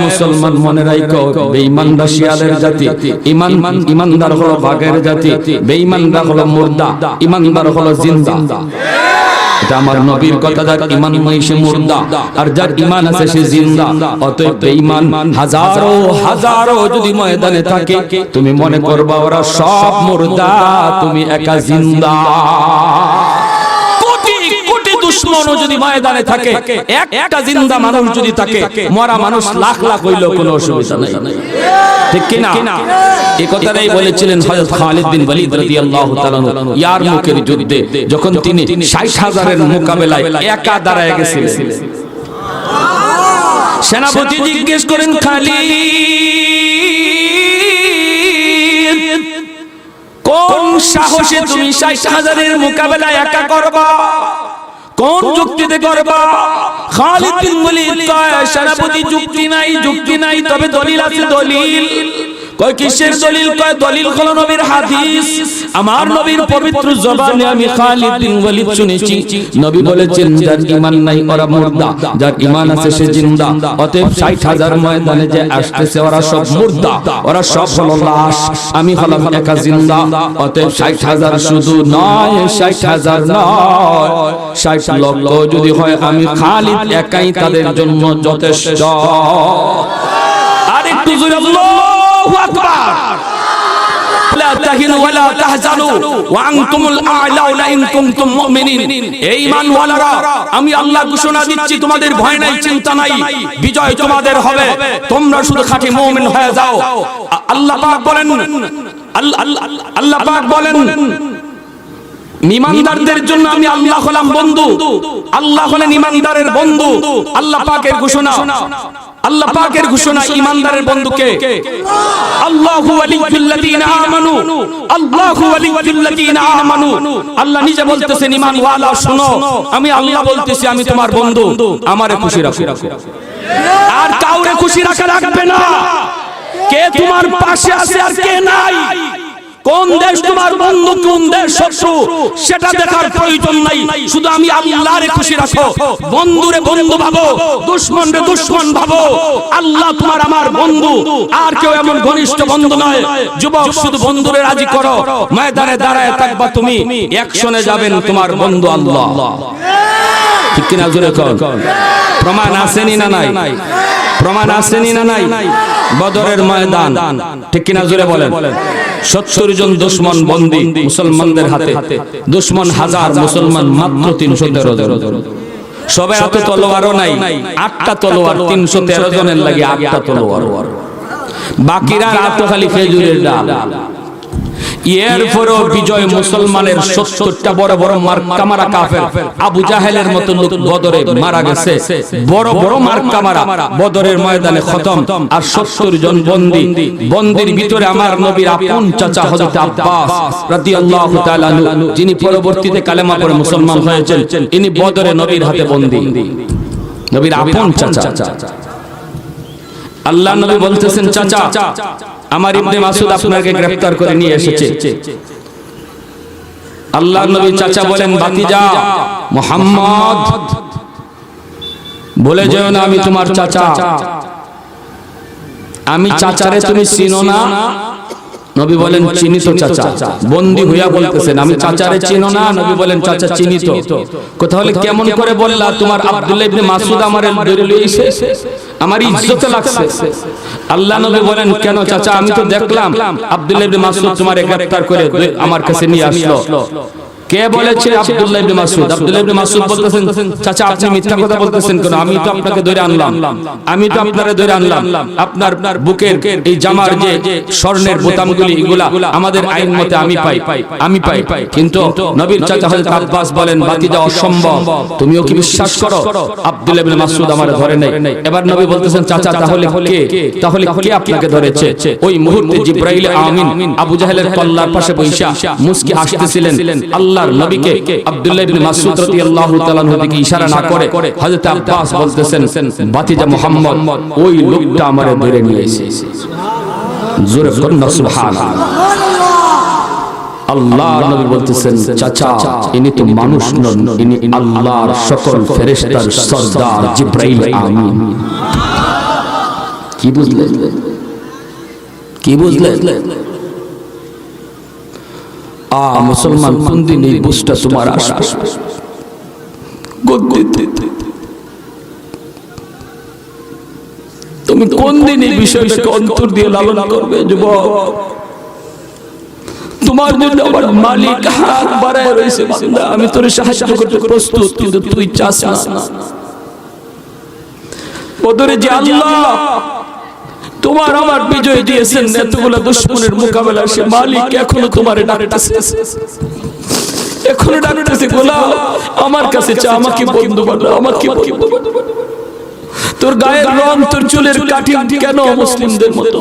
মুসলমান মনে রাখো, বেঈমানরা শিয়ালের জাতি, ইমানদার হলো বাঘের জাতি, বেঈমানরা হলো মুর্দা, ইমানদার হলো জিন্দা। এটা আমার নবীর কথা, যার ঈমান নাই সে মুর্দা, আর যার ঈমান আছে সে জিন্দা। অতএব বেঈমান হাজারো হাজারো যদি ময়দানে থাকে, তুমি মনে করবা ওরা সব মুর্দা, তুমি একা জিন্দা। কোটি কোটি দুশমনও যদি ময়দানে থাকে, একটা জিন্দা মানুষ যদি থাকে, মরা মানুষ লাখ লাখ হইলো কোনো অসুবিধা নাই, ঠিক কি না? এই কথাটাই বলেছিলেন হযরত খালিদ বিন ওয়ালিদ রাদিয়াল্লাহু তাআলা ইয়ারমুকের যুদ্ধে, যখন তিনি ৬০,০০০-এর মোকাবেলায় একা দাঁড়ায় গেছিলেন। সেনাপতি জিজ্ঞেস করেন, খালিদ কোন সাহসে তুমি ৬০,০০০-এর মোকাবেলা একা করবা? কোন যুক্তিতে করবা? খালিদ বিন ওয়ালিদ কয় সেনাপতি যুক্তি নাই, তবে দলিল আছে। দলিল কয় কিসের দলিল? কয় দলিল হলো নবীর হাদিস। আমার নবীর পবিত্র জবানে আমি খালিদ বিন ওয়ালিদ শুনেছি, নবী বলেছেন যার ঈমান নাই ওরা মুর্দা, যার ঈমান আছে সে জিন্দা। অতএব ৬০,০০০ ময়দানে যে আসতেছে ওরা সব মুর্দা, ওরা সব হলো লাশ, আমি হলাম একা জিন্দা। অতএব ৬০,০০০ শুধু নয়, ৬০,০০০ নয়, ৬০ লক্ষ যদি হয় আমি খালিদ একাই তাদের জন্য যথেষ্ট। আরেকটু জোরে আল্লাহু আকবার। লা তাহিনু ওয়া লা তাহজানু ওয়া আনতুমুল আ'লাউনা ইন কুনতুম মুমিনিন। এই ঈমানওয়ালারা, আমি আল্লাহ ঘোষণা দিচ্ছি তোমাদের ভয় নাই, চিন্তা নাই, বিজয় তোমাদের হবে, তোমরা শুধু খাঁটি মুমিন হয়ে যাও। আল্লাহ পাক বলেন, আল্লাহ পাক বলেন ঈমানদারদের জন্য আমি আল্লাহ হলাম বন্ধু, আল্লাহ হলেন ঈমানদারের বন্ধু। আল্লাহ পাকের ঘোষণা, আল্লাহ পাকের ঘোষণা ঈমানদারের বন্ধুকে আল্লাহু ওয়ালিয়ুল্লাযীনা আমানু, আল্লাহু ওয়ালিয়ুল্লাযীনা আমানু। আল্লাহ নিজে বলতেছেন ঈমানওয়ালা শুনো, আমি আল্লাহ বলতেছি আমি তোমার বন্ধু, আমারে খুশি রাখো। আর কাউরে খুশি রাখা লাগবে না। কে তোমার পাশে আছে আর কে নাই, কোন দেশ তোমার বন্ধু কোন দেশ শত্রু সেটা দেখার প্রয়োজন নাই। শুধু আমি আল্লাহরে খুশি রাখো, বন্ধুরে বন্ধু ভাবো, দুশমনরে দুশমন ভাবো। আল্লাহ তোমার আমার বন্ধু, আর কেউ এমন ঘনিষ্ঠ বন্ধু নয়। যুবক শুধু বন্ধুরে রাজি করো, ময়দানে দাঁড়ায় থাকবা তুমি, অ্যাকশনে যাবেন তোমার বন্ধু আল্লাহ। ঠিক কিনা জোরে কর। প্রমাণ আসেনি না নাই? প্রমাণ আসেনি না নাই? বদরের ময়দান, ঠিক কিনা জোরে বলেন। ৭০ জন দুশমন বন্দী মুসলমানদের হাতে, দুশমন ১০০০, মুসলমান মাত্র ৩১৩ জন। সবে হাতে তলোয়ারও নাই, ৮টা তলোয়ার, ৩১৩ জনের লাগে ৮টা তলোয়ার, বাকিরা হাতে খালি খেজুরের ডাল। এরপরও বিজয় মুসলমানের ৭০টা বড় বড় মার্কা মারা কাফের, আবু জাহেলের মতো লোক বদরে মারা গেছে, বড় বড় মার্কা মারা বদরের ময়দানে খতম। আর ৭০ জন বন্দী, বন্দির ভিতরে আমার নবীর আপন চাচা হযরত আব্বাস রাদিয়াল্লাহু তাআলা আনহু, যিনি পরবর্তীতে কালেমা পড়ে মুসলমান হয়েছেন, ইনি বদরে নবীর হাতে বন্দী, নবীর আপন চাচা। আল্লাহ নবী বলতেছেন চাচা আমার ইবনে মাসউদ আপনাকে গ্রেফতার করে নিয়ে এসেছে। আল্লাহর নবী চাচা বলেন ভাতিজা মুহাম্মদ, বলে যেও না আমি তোমার চাচা, আমি চাচারে তুমি চিনো না? নবী বলেন চিনি তো চাচা। বন্দী হইয়া বলতেছেন আমি চাচারে চিনো না? নবী বলেন চাচা চিনি তো। তাহলে কেমন করে বললা তোমার আব্দুল্লাহ ইবনে মাসউদ আমারে ধরে লইছে, আমার ইজ্জতে লাগছে? আল্লাহ নবী বলেন কেন চাচা, আমি তো দেখলাম আব্দুল্লাহ ইবনে মাসউদ তোমারে গ্রেফতার করে আমার কাছে নিয়ে আসলো। কে বলেছে? আব্দুল্লাহ ইবনে মাসউদ। আব্দুল্লাহ ইবনে মাসউদ বলতেছেন চাচা আপনি মিথ্যা কথা বলতেছেন কেন? আমি তো আপনাকে ধরে আনলাম, আমি তো আপনারে ধরে আনলাম, আপনার বুকের এই জামার যে স্বর্ণের বোতামগুলি এগুলা আমাদের আইন মতে আমি পাই। কিন্তু নবীর চাচা হযরত আব্বাস বলেন ভাতিজা অসম্ভব, তুমিও কি বিশ্বাস করো আব্দুল্লাহ ইবনে মাসউদ আমারে ধরে নাই? এবার নবী বলতেছেন চাচা তাহলে কে আপনাকে ধরেছে? ওই মুহূর্তে জিবরাইল আমিন আবু জাহেলের কল্লার পাশে বসে মুস্কি হাসতেছিলেন। আল্লাহর নবীকে আব্দুল্লাহ ইবনে মাসউদ রাদিয়াল্লাহু তাআলা আনহু দিকে ইশারা না করে হযরত আব্বাস বলতেছেন ভাতিজা মুহাম্মদ ওই লোকটা আমারে ধরে নিয়ে এসেছে। জোরে বলুন না সুবহানাল্লাহ। আল্লাহর নবী বলতেছেন চাচা ইনি তো মানুষ নন, ইনি আল্লাহর সকল ফেরেশতার সরদার জিবরাইল আমিন। কি বুঝলেন? কি বুঝলেন? মুসলমান কোন দিন এই বুঝটা তোমার আসবে? তুমি কোন দিন এই বিষয়টাকে অন্তর দিয়ে লালন করবে? যুবক তোমার জন্য আমার মালিক হাত বাড়ায় রয়েছে, বান্দা আমি তোর সাহায্য করতে প্রস্তুত, কিন্তু তুই চাস না। বদরে যে আল্লাহ তোমার আমার বিজয় দিয়েছেন, এতগুলো দুশমনের মোকাবেলা সে মালিক এখনো তোমারে ডাকতেছে, এখনো ডাকতেছে গোলাম আমার কাছে চা, আমাকে বন্ধু বানাও, আমাকে বন্ধু বানাও। তোর গায়ের রং তোর চুলের কাটিং কেন মুসলিমদের মতো?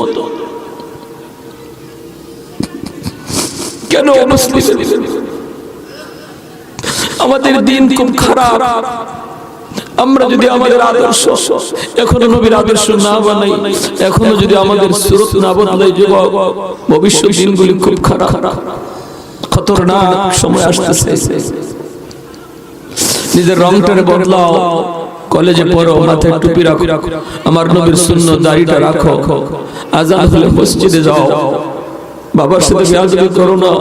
কেন মুসলিম? আমাদের দিন খুব খারাপ। আমরা যদি আমাদের আদর্শ এখনো নবীর আদর্শ না বানাই, এখনো যদি আমাদের সুরত না বদলাই, যুবক, ভবিষ্যৎ দিনগুলি খুব খারাপ, খতরনাক সময় আসতেছে। নিজের রংটারে বদলাও, কলেজে পড়ো, মাথায় টুপি রাখো, আমার নবীর সুন্নাত দাড়িটা রাখো, আযান হলে মসজিদে যাও, বাবার সাথে বেয়াদবি করো না,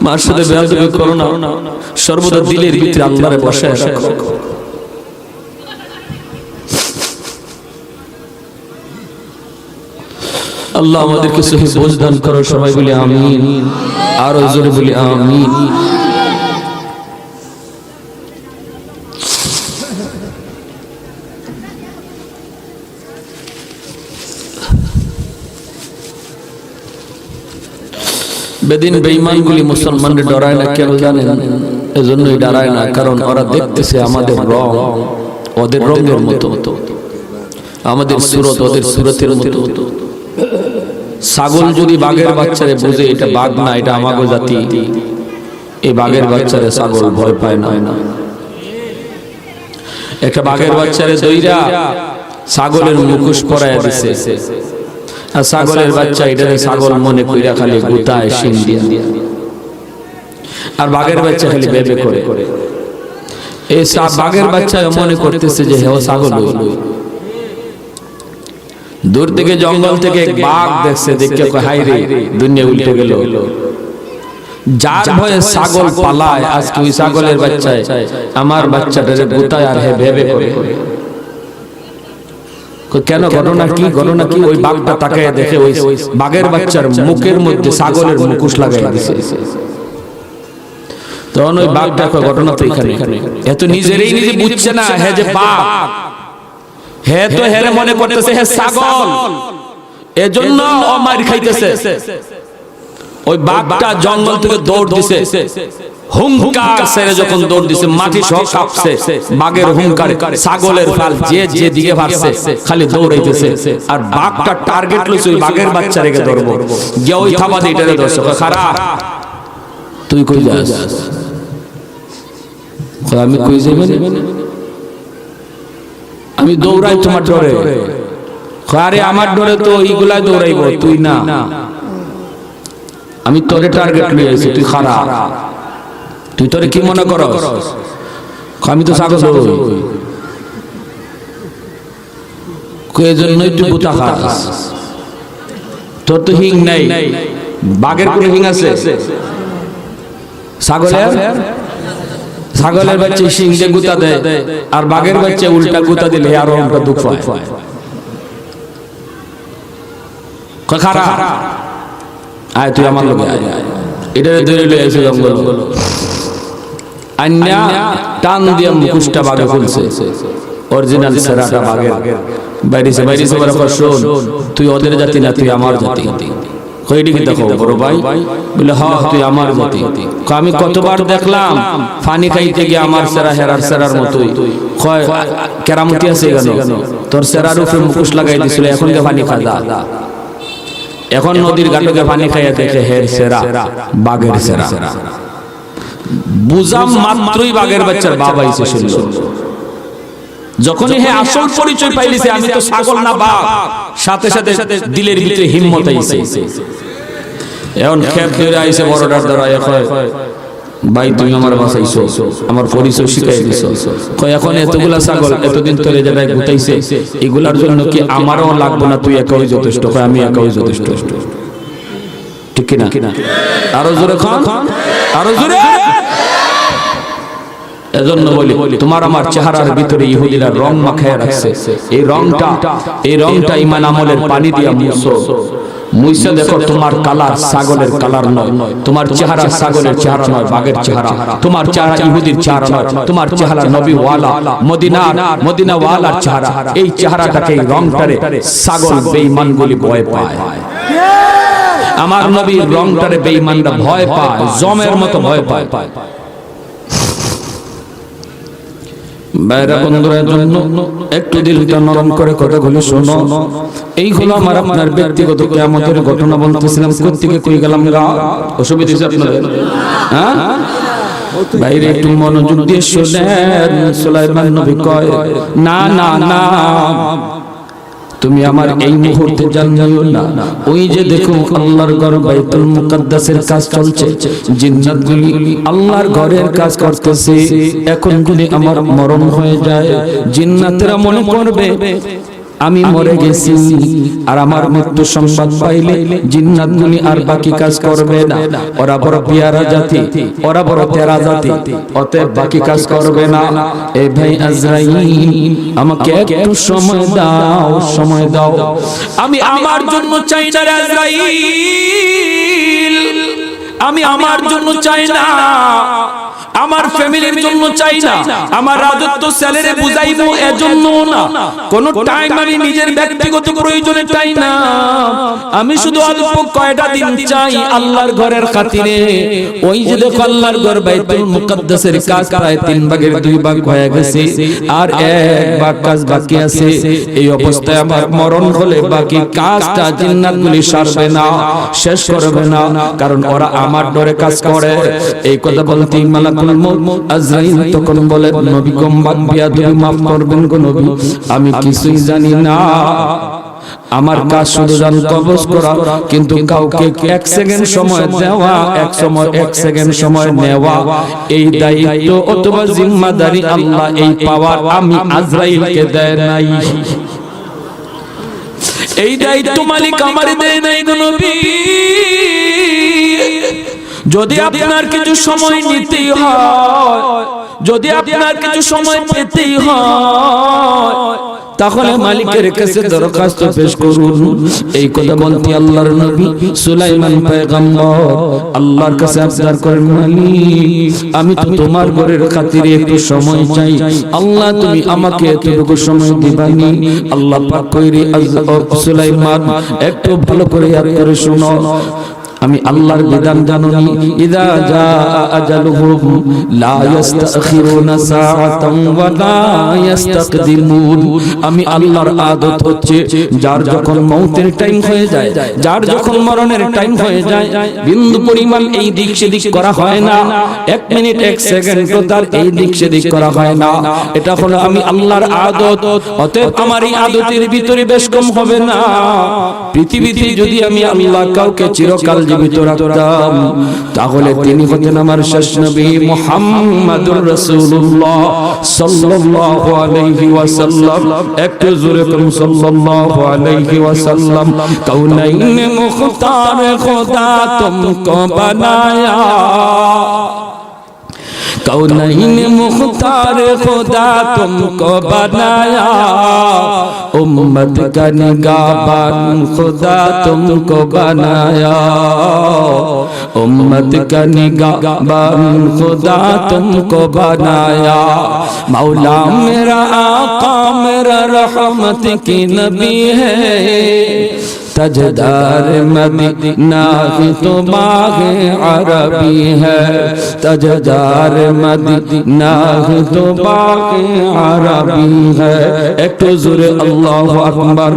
মার সাথে বেয়াদবি করো না, সর্বদা দিলের ভিতরে আল্লাহরে বসায় রাখো। আল্লাহ আমাদেরকে সহি বোঝ দান করো, সবাই বলি আমিন, আর জোরে বলি আমিন। বেদিন বেঈমানগুলি মুসলমানদের ডরায় না, কেন জানেন? এজন্যই ডরায় না, কারণ ওরা দেখতেছে আমাদের রং ওদের রঙের মতো, আমাদের সুরত ওদের সুরতের মতো। ছাগল যদি বাঘের বাচ্চারে বুঝে এটা বাঘ না, এটা আমাগো জাতি, এই বাঘের বাচ্চারে ছাগল ভয় পায় না। একটা বাঘের বাচ্চারে দইরা ছাগলের মুখোশ পরাইয়া দিছে, আর ছাগলের বাচ্চা এটাকে ছাগল মনে কইরা খালি গুতায় শিং দিয়া, আর বাঘের বাচ্চা খালি বেবে করে। এই বাঘের বাচ্চা মনে করতেছে যে হেও ছাগল। দূর থেকে জঙ্গল থেকে বাঘ দেখছে, দেখে কয় হায় রে, দুনিয়া উল্টে গেল। যার ভয়ে ছাগল পালায়, আজকে ওই ছাগলের বাচ্চায় আমার বাচ্চাটারে গুতায় আর হে ভেবে করে। কেন? ঘটনা কি? ঘটনা কি? ওই বাঘটা তাকায় দেখে ওই বাঘের বাচ্চার মুখের মধ্যে ছাগলের মুখোশ লাগাই দিছে। তখন ওই বাঘটা কয় ঘটনা তো এখানে। এত নিজেরই নিজে বুঝছে না হে যে বাঘ, হে তো হেরে মনে করতেছে হে ছাগল, এজন্য ও মার খাইতেছে। ওই বাঘটা জঙ্গল থেকে দৌড় দিছে, হুঙ্কার ছেড়ে যখন দৌড় দিছে মাটি সহ কাঁপছে বাঘের হুঙ্কারে। ছাগলের ফাল যে যে দিকে ভাসছে খালি দৌড়াইতেছে, আর বাঘটা টার্গেট লইছে ওই বাঘের বাচ্চা রেখে ধরবো, গিয়ে ওই থাবা দিয়ে এটারে ধরছে। খারাপ, তুই কই যাস? আমি কই যাইবেন? আমি দৌড়াই তোমার ডরে। আরে আমার ডরে তো এইগুলাই দৌড়াইব, তুই না। আমি তোরে টার্গেট লইছি, তুই খারাপ, তুই তোরে কি মনে করস? আমি তো ছাগল, এজন্যই তুই গুতা খাস। তোর তো হিং নাই, বাঘের কোনো হিং আছে? ছাগলের বাচ্চা সিং দিয়ে গুতা দেয়, আর বাঘের বাচ্চা উল্টা গুতা দিলে আরো উল্টা দুঃখ হয়। খারাপ, আয় তুই আমার লোকে আয়, এটা ধরে লয়ে এসে জঙ্গল আন্যা টান দিয়ে মুখোশটা বাঘে খুলছে, অরিজিনাল সেরাটা বাঘের বাইরেছে। বড় শোন, তুই ওদের জাতি না, তুই আমার জাতি। কইডি কি দেখো বড় ভাই? বলে হ্যাঁ তুই আমার জাতি। আমি কতবার দেখলাম পানি খাইতে গিয়ে আমার সেরা হেরার সেরার মতোই। কয় কেরামতি আছে কেন? তোর সেরার উপরে মুখোশ লাগাই দিছিল, এখন কে পানি খাদা। এখন নদীর ঘাটকে পানি খাইয়া দেখে হের সেরা বাঘের সেরা। বুঝাম মাত্রই বাঘের বাচ্চার বাবা এসে শুনল। যখনই হে আসল পরিচয় পাইলিছে আমি তো ছাগল না বাঘ, সাথে সাথে দিলের ভিতরে হিম্মত আইছে। এখন খেপ ধরে আইছে বড়টার দ্বারা, কয় ভাই তুমি আমার বাঁচাইছো, আমার পরিচয় শিখাই দিছো। কয় এখন এতগুলা ছাগল এতদিন তোরে জায়গায় গুতাইছে, এগুলার জন্য কি আমারও লাগবে না? তুই একাই যথেষ্ট। কয় আমি একাই যথেষ্ট। ঠিক কিনা? আরো জোরে খান, আরো জোরে। এজন্য বলি তোমার আমার চেহারার ভিতরে ইহুদিরা রং মাখায় রাখছে। এই রংটা ঈমান আমলের পানি দিয়া মুইসা দেখো, তোমার কালার ছাগলের কালার নয়, তোমার চেহারা ছাগলের চেহারা নয়, বাঘের চেহারা, তোমার চেহারা ইহুদির চেহারা নয়, তোমার চেহারা নবী ওয়ালা মদিনা ওয়ালার চেহারা। এই চেহারাটাকে, এই রংটারে ছাগল বেঈমানগুলি ভয় পায়। আমার নবীর রংটারে বেঈমানরা ভয় পায়, জমের মতো ভয় পায়। বাইরা বন্ধুদের জন্য একটু দিলটা নরম করে কথাগুলো শোনো। এই হলো আমার আপনার ব্যক্তিগত কিয়ামতের ঘটনা বলতেছিলাম। কোত্থেকে কই গেলাম গা? অসুবিধা হচ্ছে আপনাদের? হ্যাঁ বাইরে একটু মনোযোগ দিয়ে শুনেন। সুলাইমান নবী কয়, না না না, তুমি আমার এই মুহূর্তে জানিও না। ওই যে দেখো আল্লাহর ঘর বাইতুল মুকাদ্দাসের কাজ চলছে, জিন্নাতগুলি আল্লাহর ঘরের কাজ করতেছে। এখন যদি আমার মরণ হয়ে যায়, জিন্নাতেরা মনে করবে আমি মরে গেছি, আর আমার মৃত্যু সংবাদ পাইলে জিন্নাতগুলি আর বাকি কাজ করবে না। ওরা বড় পিয়ারা জাতি, ওরা বড় তেরা জাতি, অতএব বাকি কাজ করবে না। এ ভাই আজরাইল, আমাকে একটু সময় দাও, সময় দাও। আমি আমার জন্য চাই না আজরাইল, আমি আমার জন্য চাই না, আমার ফ্যামিলির জন্য চাই না, আমার রাজত্ব স্যালারি বুঝাইবো এজন্য না, কোন টাইম আমি নিজের ব্যক্তিগত প্রয়োজনে চাই না। আমি শুধু অল্প কয়টা দিন চাই আল্লাহর ঘরের খাতিরে। ওই যে দেখো আল্লাহর ঘর বাইতুল মুকাদ্দাসের কাজ প্রায় 3 ভাগের 2 ভাগ হয়ে গেছে, আর 1 ভাগ কাজ বাকি আছে। এই অবস্থায় আমার মরণ হলে বাকি কাজটা জিন্নাতগুলি সারবে না, শেষ করবে না, কারণ ওরা আমার ডরে কাজ করে। এই কথা বলতে মালাকুল মউত আজরাইল তখন বলে, নবী গো মাফ করবেন গো নবী, আমি কিছুই জানি না, আমার কাজ শুধু জান কবজ করা, কিন্তু কাউকে 1 সেকেন্ড সময় দেওয়া, 1 সেকেন্ড সময় নেওয়া, এই দায়িত্ব অথবা জিম্মাদারি আল্লাহ এই পাওয়ার আমি আজরাইলকে দেয় নাই। এই দায়িত্ব মালিক আমারে দেয় নাই গো নবী। যদি আপনার কিছু সময় নিতেই হয়, যদি আপনার কিছু সময় পেতেই হয়, তাহলে মালিকের কাছে দরখাস্ত পেশ করুন। এই কথা বলতে আল্লাহর নবী সুলাইমান পয়গম্বর আল্লাহর কাছে আবদার করেন, মালিক আমি তো তোমার ঘরের খাতিরে একটু সময় চাই, আল্লাহ তুমি আমাকে এতটুকু সময় দিবানি। আল্লাহ পাক কইরে, সুলাইমান একটু ভালো করে ইয়াদ করে শুনো, আমি আল্লাহর বিধান জানুনি, ইযা জাআ আজালুহুম লা ইস্তাখিরুনা সাআতান ওয়া লা ইস্তাকদিমুন। আমি আল্লাহর আদত হচ্ছে, যার যখন মৌতের টাইম হয়ে যায়, যার যখন মরণের টাইম হয়ে যায়, বিন্দু পরিমাণ এই দিক সেদিক করা হয় না। 1 মিনিট 1 সেকেন্ড তো তার এই দিক সেদিক করা হয় না। এটা হলো আমি আল্লাহর আদত। অতএব আমার এই আদতের ভিতরে বেশ কম হবে না। পৃথিবীতে যদি আমি আল্লাহ কাউকে চিরকাল জীবিত রাখতাম, তাহলে তিনি হতেন আমার শেষ নবী মুহাম্মাদুর রাসূলুল্লাহ সাল্লাল্লাহু আলাইহি ওয়াসাল্লাম। একটু জোরে করুন সাল্লাল্লাহু আলাইহি ওয়াসাল্লাম। কাউনাইন মুখতার খোদা তুমকো বানায়া, कौनैन मुख्तार खुदा तुमको बनाया, उम्मत का निगाहबान खुदा तुमको बनाया, उम्मत का निगाहबान खुदा तुमको बनाया। मौला मेरा आका मेरा रहमत की नबी है, तजदार मदीना की तो बाग़े अरबी है, तजदार मदीना की तो बाग़े अरबी है। एक तो ज़ोरे अल्लाहु अकबर।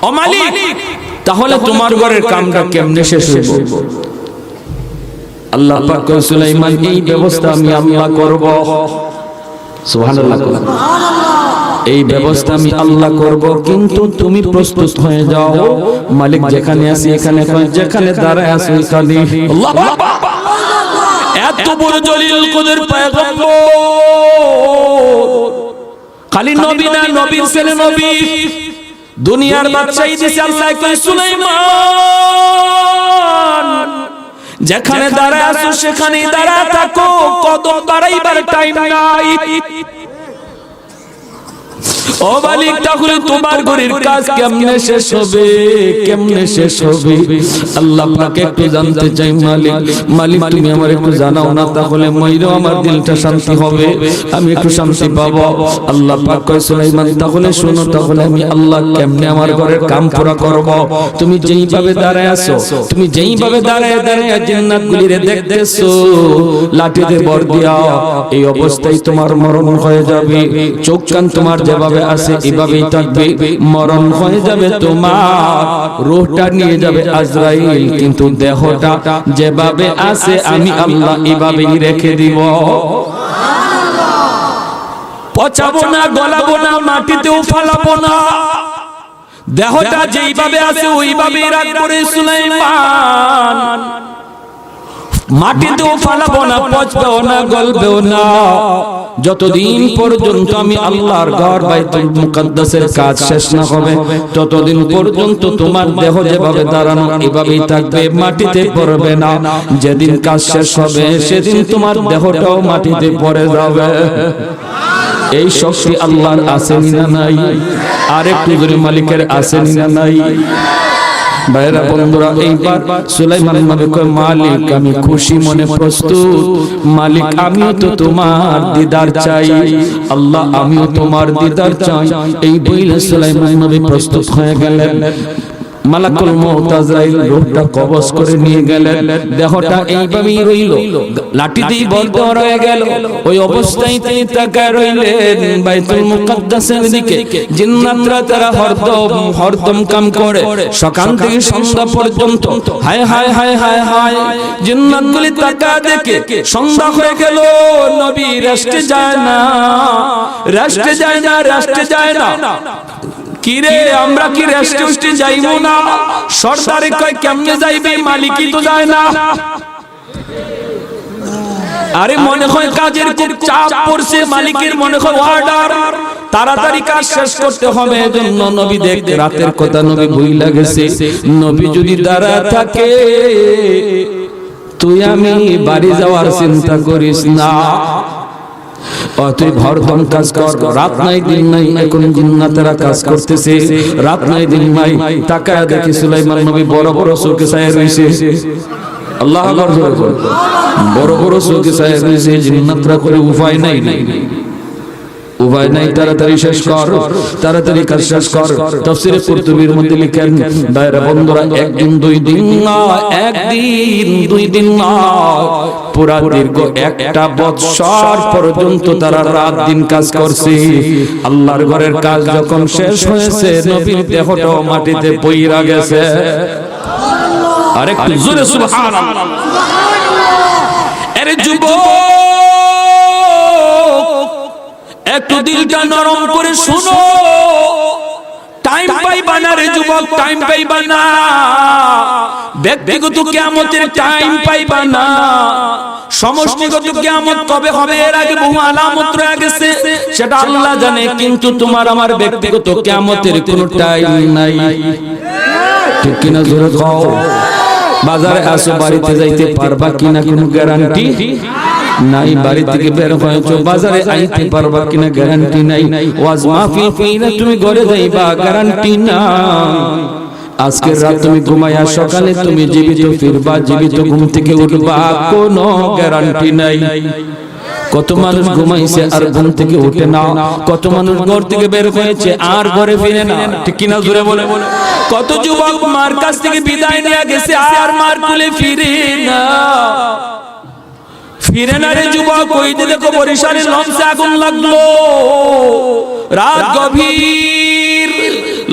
ओ मालिक, তাহলে তোমার ঘরের কামটা কেমনে শেষ হইব? আল্লাহ পাক সুলাইমান, এই ব্যবস্থা আমি আল্লাহ করব। সুবহানাল্লাহ, এই ব্যবস্থা আমি আল্লাহ করব, কিন্তু তুমি প্রস্তুত হয়ে যাও। মালিক যেখানে আছে এখানে, যেখানে দাঁড়ায় আছে ওখানে। আল্লাহু আকবার। এত বড় জলিল কদর পয়গম্বর, খালি নবী না, নবীর ছেলে নবী, দুনিয়ার বাদশাহী দিছে আল্লাহ কই সুলাইমান, যেখানে দাঁড়ায় আছো সেখানেই দাঁড়ায় থাকো, কদম বাড়াইবার টাইম নাই। ও মালিক তাহলে তোমার ঘরের কাজ কেমনে শেষ হবে, কেমনে শেষ হবে? আল্লাহ আপনাকে একটু জানতে চাই মালিক। মালিক তুমি আমার একটু জানাও না, তাহলে মইরো আমার দিলটা শান্তি হবে, আমি একটু শান্তি পাবো। আল্লাহ পাক কয় সুলাইমান তাহলে শোনো, তাহলে আমি আল্লাহ কেমনে আমার ঘরের কাম পুরা করব? তুমি যেইভাবে দাঁড়ায় আছো, তুমি যেইভাবে দাঁড়ায় দাঁড়ায় জিন্নাতগুলিরে দেখতেছো, লাঠিতে ভর দিয়া এই অবস্থায় তোমার মরণ হয়ে যাবে। চোখ কান তোমার যেভাবে আছে এভাবেই থাকবে, মরণ হয়ে যাবে তোমার, রূহটা নিয়ে যাবে আজরাইল, কিন্তু দেহটা যেভাবে আছে আমি আল্লাহ এভাবেই রেখে দিব। পচাবো না, গলাবো না, মাটিতেও ফালাবো না, দেহটা যেইভাবে আছে ওইভাবেই রাখবো রে সুলাইমান। মাটিতেও ফালাবো না, পচবেও না, গলবেও না, যতদিন পর্যন্ত আমি আল্লাহর ঘর বাইতুল মুকাদ্দাসের কাজ শেষ না হবে ততদিন পর্যন্ত তোমার দেহ যেভাবে দাঁড়ানো এভাবেই থাকবে, মাটিতে পড়বে না। যেদিন কাজ শেষ হবে সেদিন তোমার দেহটাও মাটিতে পড়ে যাবে। এই শক্তি আল্লাহর আছে না নাই? আর একটু জোরে মালিকের আছে না নাই? ভাইরা বন্ধুরা, এইবার সুলাইমান নবী কয় মালিক আমি খুশি মনে প্রস্তুত, মালিক আমিও তো তোমার দিদার চাই, আল্লাহ আমিও তোমার দিদার চাই। এই বইলে সুলাইমান নবী প্রস্তুত হয়ে গেলেন। মালাকুল মউত আজরাইল রূহটা কবজ করে নিয়ে গেলেন, দেহটা এইভাবেই রইল, লাঠি দিয়ে বন্ধ হয়ে গেল। ওই অবস্থায় তিনি তাকায় রইলেন বাইতুল মুকাদ্দাসের দিকে। জিন্নাতরা তারা হরদম কাম করে সকাল থেকে সন্ধ্যা পর্যন্ত, হায় হায় হায় হায় হায়। জিন্নাতগুলি তাকায় দেখে সন্ধ্যা হয়ে গেল, নবী রেস্টে যায় না, রেস্টে যায় না, রেস্টে যায় না। কিরে আমরা কি রেস্টে যাইবো না? সরদারে কয় কেমনে যাইবে, মালিকই তো যায় না। আরে মনে হয় কাজের খুব চাপ পড়ছে, মালিকের মনে হয় অর্ডার, তাড়াতাড়ি কাজ শেষ করতে হবে। এজন্য নবী দেখতে রাতের কথা নবী ভুইলা গেছে। নবী যদি দাঁড়া থাকে তুই আমি বাড়ি যাওয়ার চিন্তা করিস না, তুই ভরদম কাজ কর, রাত নাই দিন নাই। এখন জিন্নাতেরা কাজ করতেছে, রাত নাই দিন নাই। তাকায় দেখি সুলাইমান নবী বড় বড় চোখে ছায়া রইছে। আল্লাহ আকবার, বড় বড় চোখে ছায়া রইছে। জিন্নাতরা করে উপায় নাই, উপায় নাই, তাড়াতাড়ি শেষ কর, তাড়াতাড়ি কাজ শেষ কর। তাফসীরে কুরতুবীর মধ্যে লিখেন ভাইরা বন্ধুরা, একদিন দুই দিন না, একদিন দুই দিন না, পুরা দীর্ঘ একটা বৎসর পর্যন্ত তারা রাত দিন কাজ করছে। আল্লাহর ঘরের কাজ যখন শেষ হয়েছে নবীর দেহটাও মাটিতে পইরা গেছে। আরেকটু জোরে সুবহানাল্লাহ। আরে যুবক একটু দিলটা নরম করে শুনো, টাইম পাইবা না রে যুবক, টাইম পাইবা না, ব্যক্তিগত কিয়ামতের টাইম পাইবা না। সমষ্টিগত কিয়ামত কবে হবে এর আগে বহু আলামত রয়ে গেছে, সেটা আল্লাহ জানে, কিন্তু তোমার আমার ব্যক্তিগত কিয়ামতের কোনো টাইম নাই। ঠিক কিনা জোরে কও? বাজারে আসো, বাড়িতে যাইতে পারবা কিনা কোনো গ্যারান্টি নাই। বাড়ি থেকে বের হয়েছো, বাজারে আইতে পারবা কিনা গ্যারান্টি নাই। ওয়াজ মাহফিল কইরা তুমি ঘরে যাইবা, গ্যারান্টি নাই। আজকের রাত তুমি ঘুমায়া সকালে তুমি জীবিত ফিরবা, জীবিত ঘুম থেকে উঠবা, কোনো গ্যারান্টি নাই। কত মানুষ ঘুমাইছে আর ঘুম থেকে উঠে না, কত মানুষ ঘর থেকে বের হয়েছে আর ঘরে ফিরে না। ঠিক কিনা জোরে বলে? কত যুবক মার কাছ থেকে বিদায় নিয়ে গেছে আর মার কোলে ফিরে না, ফিরে না রে যুবক। ওই দেখো বরিশালের লঞ্চে আগুন লাগলো, রাত গভীর,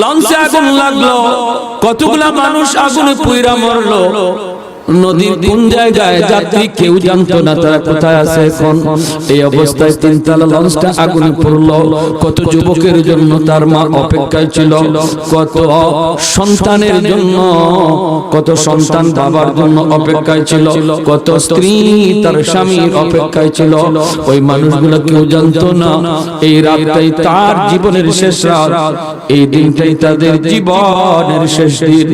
লঞ্চে আগুন লাগলো, কতগুলা মানুষ আগুনে পুইরা মরলো। নদীর কোন জায়গায় যাত্রী কেউ জানতো না, তারা কোথায় আছে এখন। এই অবস্থায় তিনতলা লঞ্চটা আগুনে পড়লো। কত যুবকের জন্য তার মা অপেক্ষায় ছিল, কত সন্তানের জন্য, কত সন্তান বাবার জন্য অপেক্ষায় ছিল, কত স্ত্রী তার স্বামীর অপেক্ষায় ছিল। ওই মানুষগুলো কেউ জানতো না এই রাতটাই তার জীবনের শেষ রাত, এই দিনটাই তাদের জীবনের শেষ দিন।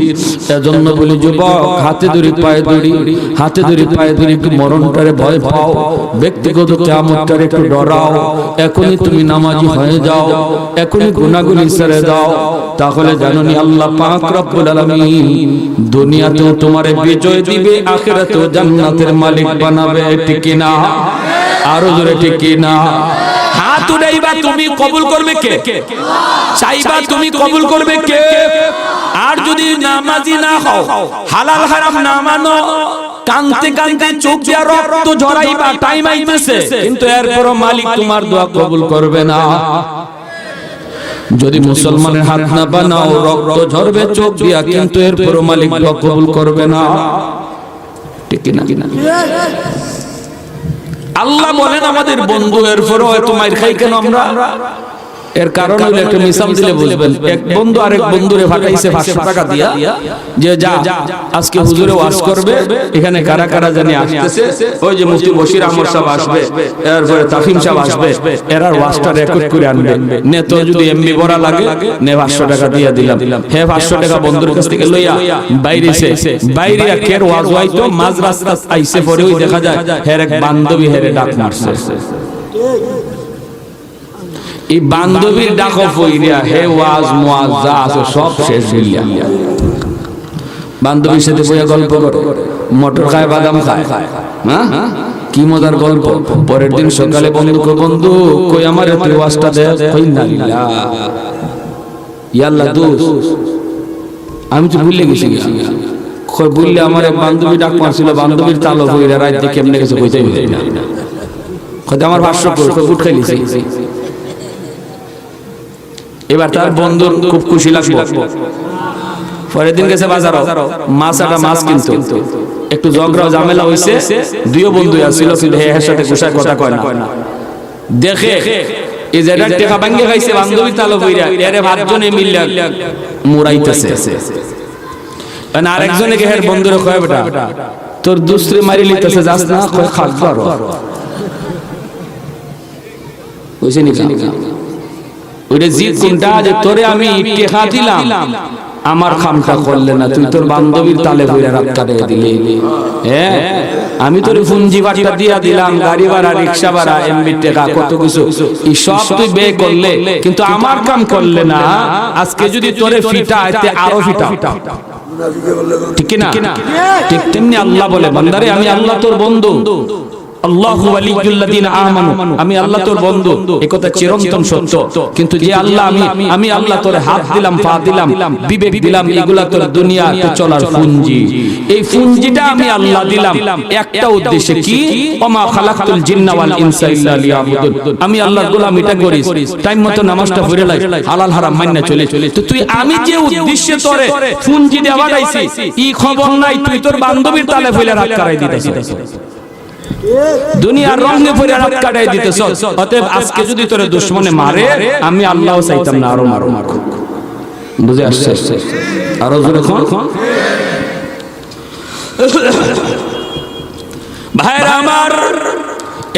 এজন্য বলি যুবক, হাতে ধরে পায়ে ধরি, হাতে ধরি, পায়ে ধরি, একটু মরণটারে ভয় পাও, ব্যক্তিগত কিয়ামতটারে একটু ডরাও, এখনই তুমি নামাজি হয়ে যাও, এখনই গুনাহগুলি ছেড়ে দাও, তাহলে জানোনি আল্লাহ পাক রব্বুল আলামিন দুনিয়াতেও তোমারে বিজয় দিবে, আখিরাতেও জান্নাতের মালিক বানাবে। ঠিক কি না? আরো জোরে ঠিক কি না? হাত উঠাইবা, তুমি কবুল করবে কে? চাইবা, তুমি কবুল করবে কে? আর যদি নামাজি না হও, হালাল হারাম না মানো, কানতে কানতে চোখ দিয়া রক্ত ঝরাইবা, টাইম আইতেছে, কিন্তু এরপরও মালিক তোমার দোয়া কবুল করবে না। যদি মুসলমানের হাত না বানাও, রক্ত ঝরবে চোখ দিয়া, কিন্তু এরপরও মালিক দোয়া কবুল করবে না। ঠিক কি না? আল্লাহ বলেন আমাদের বন্ধু, এরপরও এত মাইর খাই কেন আমরা? এর কারণ হলো একটা মিসাল দিলে বুঝবেন। এক বন্ধু আরেক বন্ধুরে ফাটাইছে 500 টাকা দিয়া, যে যা আজকে হুজুরে ওয়াজ করবে, এখানে কারা কারা জানি আসতেছে, ওই যে মুফতি বশির আহমদ সাহেব আসবে, এরপরে তাফিম সাহেব আসবে, এরার ওয়াজটা রেকর্ড করে আনবে, নে তো যদি এমবি বড়া লাগে নে 500 টাকা দিয়া দিলাম। হে 500 টাকা বন্ধুর কাছ থেকে লইয়া বাইরেছে, বাইরে কের ওয়াজ হয়তো মাঝ রাস্তা আইছে, পরে ওই দেখা যায় হের এক বান্ধবী হেরে ডাক মারছে। এই বান্ধবীর ডাক পইরা হে ওয়াজ মুয়াজ যা আছে সব শেষ হইয়া, বান্ধবীর সাথে বইয়া গল্প করে, মটর খায়, বাদাম খায়, হ্যাঁ কি মজার গল্প। পরের দিন সকালে বন্ধু কই, বন্ধু কই আমার একটু ওয়াজটা দে, কই না ইয়াল্লাহ দোস্ত আমি তো ভুলে গেছি, কই বললে আমার এক বান্ধবী ডাক মারছিল, বান্ধবীর তালো পইরা রাত দিয়ে কেমনে গেছে কইতেই হই না, কই আমার 500 করে ফুট খাইছি। এবার তার বন্ধুর খুব খুশি লাগলো, পরের দিন গেছে বাজারও, মাছটা মাছ কিন্তু একটু ঝগড়া ঝামেলা হইছে, দুইও বন্ধু আছিল, কিন্তু এর সাথে কুশায় কথা কয় না। দেখে এই যেটা টাকা ভাঙ্গে খাইছে বান্ধবী তালো বইরা, এরে ভাতজনে মিল্লা মুরাইতেছে, মানে আরেকজনে কে এর বন্ধুরে কয়, বেটা তোর দুসরে মারি লিতেছে, যাস না, কয় খাবার কইছে নি ওইটা জি কোনটা, যে তোরে আমি টেকা দিলাম আমার খামটা করলে না, তুই তোর বান্ধবীর তালে বইরা রাখটা দিয়ে দিলি, হ্যাঁ আমি তোর পুঞ্জি বাট্টা দিয়া দিলাম, গাড়ি ভাড়া, রিকশা ভাড়া, এমবি টাকা, কত কিছু, এই সব তুই বে করলে, কিন্তু আমার কাম করলে না। আজকে যদি তোরে ফিটা আইতে আরো ফিটা, ঠিক না? ঠিক তেমনি আল্লাহ বলে, বান্দারে আমি আল্লাহ তোর বন্ধু, আল্লাহু ওয়ালিয়ুল্লাযিনা আমানু, আমি আল্লাহ তোর বন্ধু, এই কথা চিরন্তন সত্য। কিন্তু যে আল্লাহ আমি আল্লাহ তোর হাত দিলাম, পা দিলাম, বিবেক দিলাম, এগুলা তোর দুনিয়াতে চলার পুঞ্জি, এই পুঞ্জিটা আমি আল্লাহ দিলাম একটা উদ্দেশ্যে, কি ওমা খালাকতুল জিন্না ওয়াল ইনসা ইল্লা লিয়াবুদুন, আমি আল্লাহর গোলামিটা করিস, টাইম মতো নামাজটা পড়ে লাই, হালাল হারাম মাইনা চলে। তো তুই আমি যে উদ্দেশ্যে তোরে পুঞ্জি দেওয়া দাইছি, এই খবর নাই তুই তোর বান্ধবীর তালে ফেলে রাত করাই দিতেছিস, দুনিয়ার রঙে পড়ে রাত কাটাই দিতেছ। অতএব আজকে যদি তোরে দুশমনে মারে, আমি আল্লাহও চাইতাম না আরো মারো। বুঝে আসছে? আরো জোরে কোন ভাইরা আমার,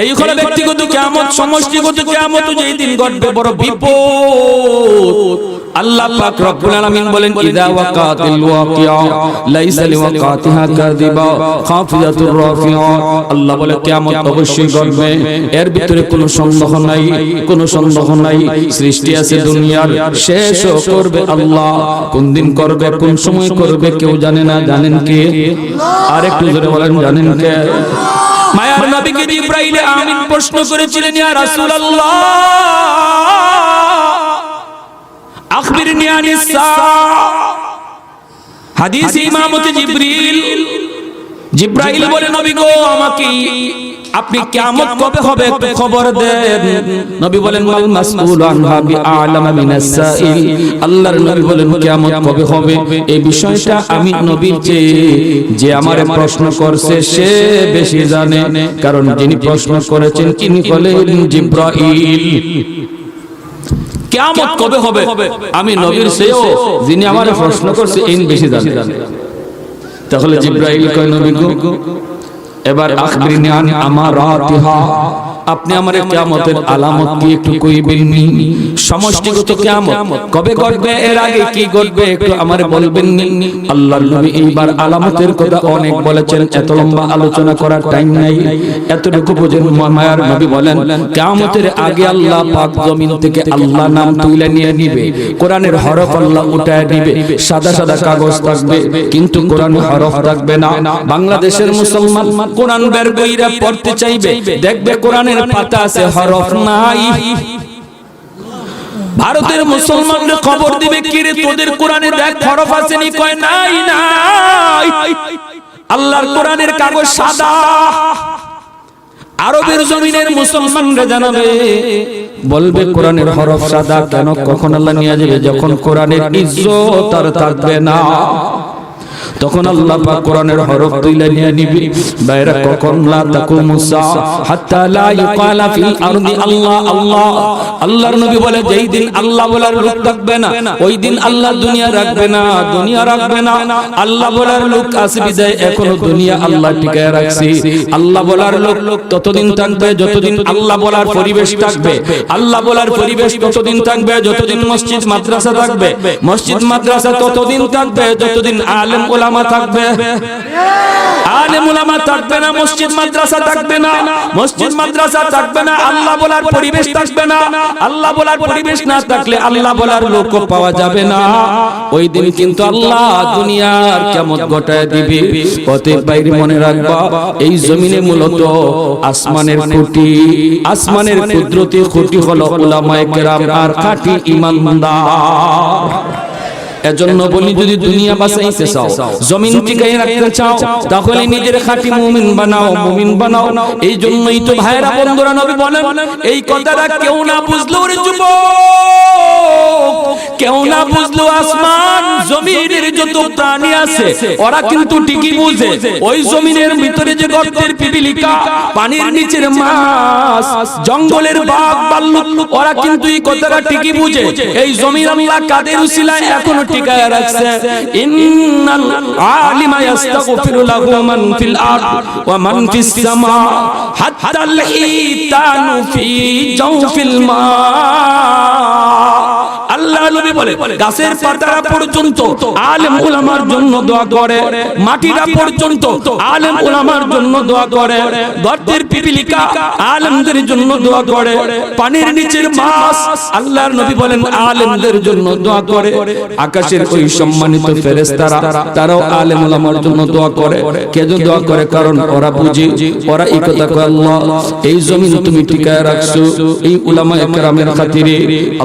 এই হলো ব্যক্তিগত কিয়ামত, সমষ্টিগত কিয়ামত যেই দিন ঘটবে, বড় বিপদ। আল্লাহ পাক রব্বুল আলামিন বলেন, ইযা ওয়াকাতিল ওয়াকিয়া লাইসা লিওয়াকাতিহা কাযিবা খাফিয়াতুর রাফিয়া। আল্লাহ বলে কিয়ামত অবশ্যই ঘটবে, এর ভিতরে কোনো সন্দেহ নাই, কোনো সন্দেহ নাই। সৃষ্টি আছে দুনিয়ার, শেষও করবে আল্লাহ। কোন দিন করবে, কোন সময় করবে কেউ জানে না। জানেন কে? আর একটু জোরে বলেন, জানেন কে? মায়ার নবীকে জিবরাইল আমিন প্রশ্ন করেছিলেন, ইয়া রাসূলুল্লাহ আখবিরনি আনিস সাআ। হাদিসে ইমামতে জিবরাইল বলে, নবী গো আমাকে আপনি কিয়ামত কবে হবে একটু খবর দেন। নবী বলেন, মাল মাসউল আনহা বিআলামা মিনাস সাইল। আল্লাহর নবী বলেন, কিয়ামত কবে হবে এই বিষয়টা আমি নবীর চেয়ে যে আমারে প্রশ্ন করছে সে বেশি জানে, কারণ যিনি প্রশ্ন করেছেন তিনি হলেন জিবরাইল। কিয়ামত কবে হবে আমি নবীর চেয়েও যিনি আমারে প্রশ্ন করছে ইনি বেশি জানে। তাহলে জিবরাইল কয়, নবী গো এবার আখবিরনি আন আমারাতিহা, আপনি আমারে কিয়ামতের আলামত কি একটু কইবেন নি? সমষ্টিগত কিয়ামত কবে ঘটবে, এর আগে কি ঘটবে একটু আমারে বলবেন নি? আল্লাহর নবী এইবার আলামতের কথা অনেক বলেছেন, এত লম্বা আলোচনা করার টাইম নাই, এতটুকু বুঝেন। মায়ার নবী বলেন কিয়ামতের আগে আল্লাহ পাক জমিন থেকে আল্লাহ নাম তুলে নিয়ে নিবে, কোরআনের হরফ আল্লাহ উঠায় দিবে, সাদা সাদা কাগজ থাকবে কিন্তু কোরআনের হরফ থাকবে না। বাংলাদেশের মুসলমান কোরআন বের কইরা পড়তে চাইবে, দেখবে কোরআনের পাতা আছে হরফ নাই। ভারতের মুসলমানরা খবর দিবে কি রে তোদের কোরআনে দেখ হরফ আছে নি, কয় নাই নাই, আল্লাহর কোরআনের কাগজ সাদা। আরবের জমিনের মুসলমানরা জানাবে, বলবে কোরআনের হরফ সাদা কেন, কখন আল্লাহ নিয়ে যাবে যখন কোরআনের ইজ্জত আর থাকবে না, তখন আল্লাহ পাক কোরআনের হরফ তুলে নিয়ে নিবে। বাইরা কখন লা তাকুমুসা হাত্তা লা ইউকালা ফিল আরদি আল্লাহ আল্লাহ। আল্লাহর নবী বলে যেই দিন আল্লাহ বলার লোক থাকবে না ওই দিন আল্লাহ দুনিয়া রাখবে না, দুনিয়া রাখবে না। আল্লাহ বলার লোক আসবে যায়, এখনো দুনিয়া আল্লাহ টিকায় রাখছে। আল্লাহ বলার লোক ততদিন থাকবে যতদিন আল্লাহ বলার পরিবেশ থাকবে, আল্লাহ বলার পরিবেশ ততদিন থাকবে যতদিন মসজিদ মাদ্রাসা থাকবে, মসজিদ মাদ্রাসা ততদিন থাকবে যতদিন আলেম উলামা থাকবে। আলেম উলামা থাকবে না, মসজিদ মাদ্রাসা থাকবে না, মসজিদ মাদ্রাসা থাকবে না, আল্লাহ বলার পরিবেশ থাকবে না। আল্লাহ বলার পরিবেশ না থাকলে আল্লাহ বলার লোকও পাওয়া যাবে না। ওই দিন কিন্তু আল্লাহ দুনিয়ার কিয়ামত ঘটায় দিবে। অতএব বাইরে মনে রাখবা, এই জমিনে মূলত আসমানের খুঁটি, আসমানের কুদরতি খুঁটি হলো উলামায়ে কেরাম আর খাঁটি ঈমানদার। এজন্য বলি যদি দুনিয়া বাঁচাইতে চাও, জমিন টিকায় রাখতে চাও, তাহলে নিজের খাঁটি মুমিন বানাও, মুমিন বানাও। এই জন্যই তো ভাইরা বন্ধুরা নবী বলেন, এই কথাটা কেউ না বুঝলো রে যুবক, কেউ না বুঝলো আসমান জমিনের যত প্রাণী আছে ওরা কিন্তু ঠিকই বুঝে। ওই জমিনের ভিতরে যে গর্তের পিপিলিকা, পানির নিচের মাছ, জঙ্গলের বাঘ ভাল্লুক, ওরা কিন্তু এই কথাটা ঠিকই বুঝে। এই জমিন আল্লাহ কাদের উসিলায় এখনো টিকায় রাখছে। ইন্নাল আলিমা ইস্তাগফিরু লাহু মান ফিল আরদ ওয়া মান ফিস সামা হাত্তাল হিতানু ফি জাওফিল মা। আল্লাহ নবী বলে গাছের পাতারা পর্যন্ত আলেম উলামার জন্য দোয়া করে, মাটিরা পর্যন্ত আলেম উলামার জন্য দোয়া করে, গর্তের পিপিলিকা আলেমদের জন্য দোয়া করে, পানির নিচের মাছ আল্লাহর নবী বলেন আলেমদের জন্য দোয়া করে। আকাশের ওই সম্মানিত ফেরেশতারা তারাও আলেম উলামার জন্য দোয়া করে। কেন দোয়া করে? কারণ ওরা বুঝে, ওরা এই কথা কয় আল্লাহ এই জমিন তুমি টিকায় রাখছো এই উলামায়ে কেরামের খাতিরে।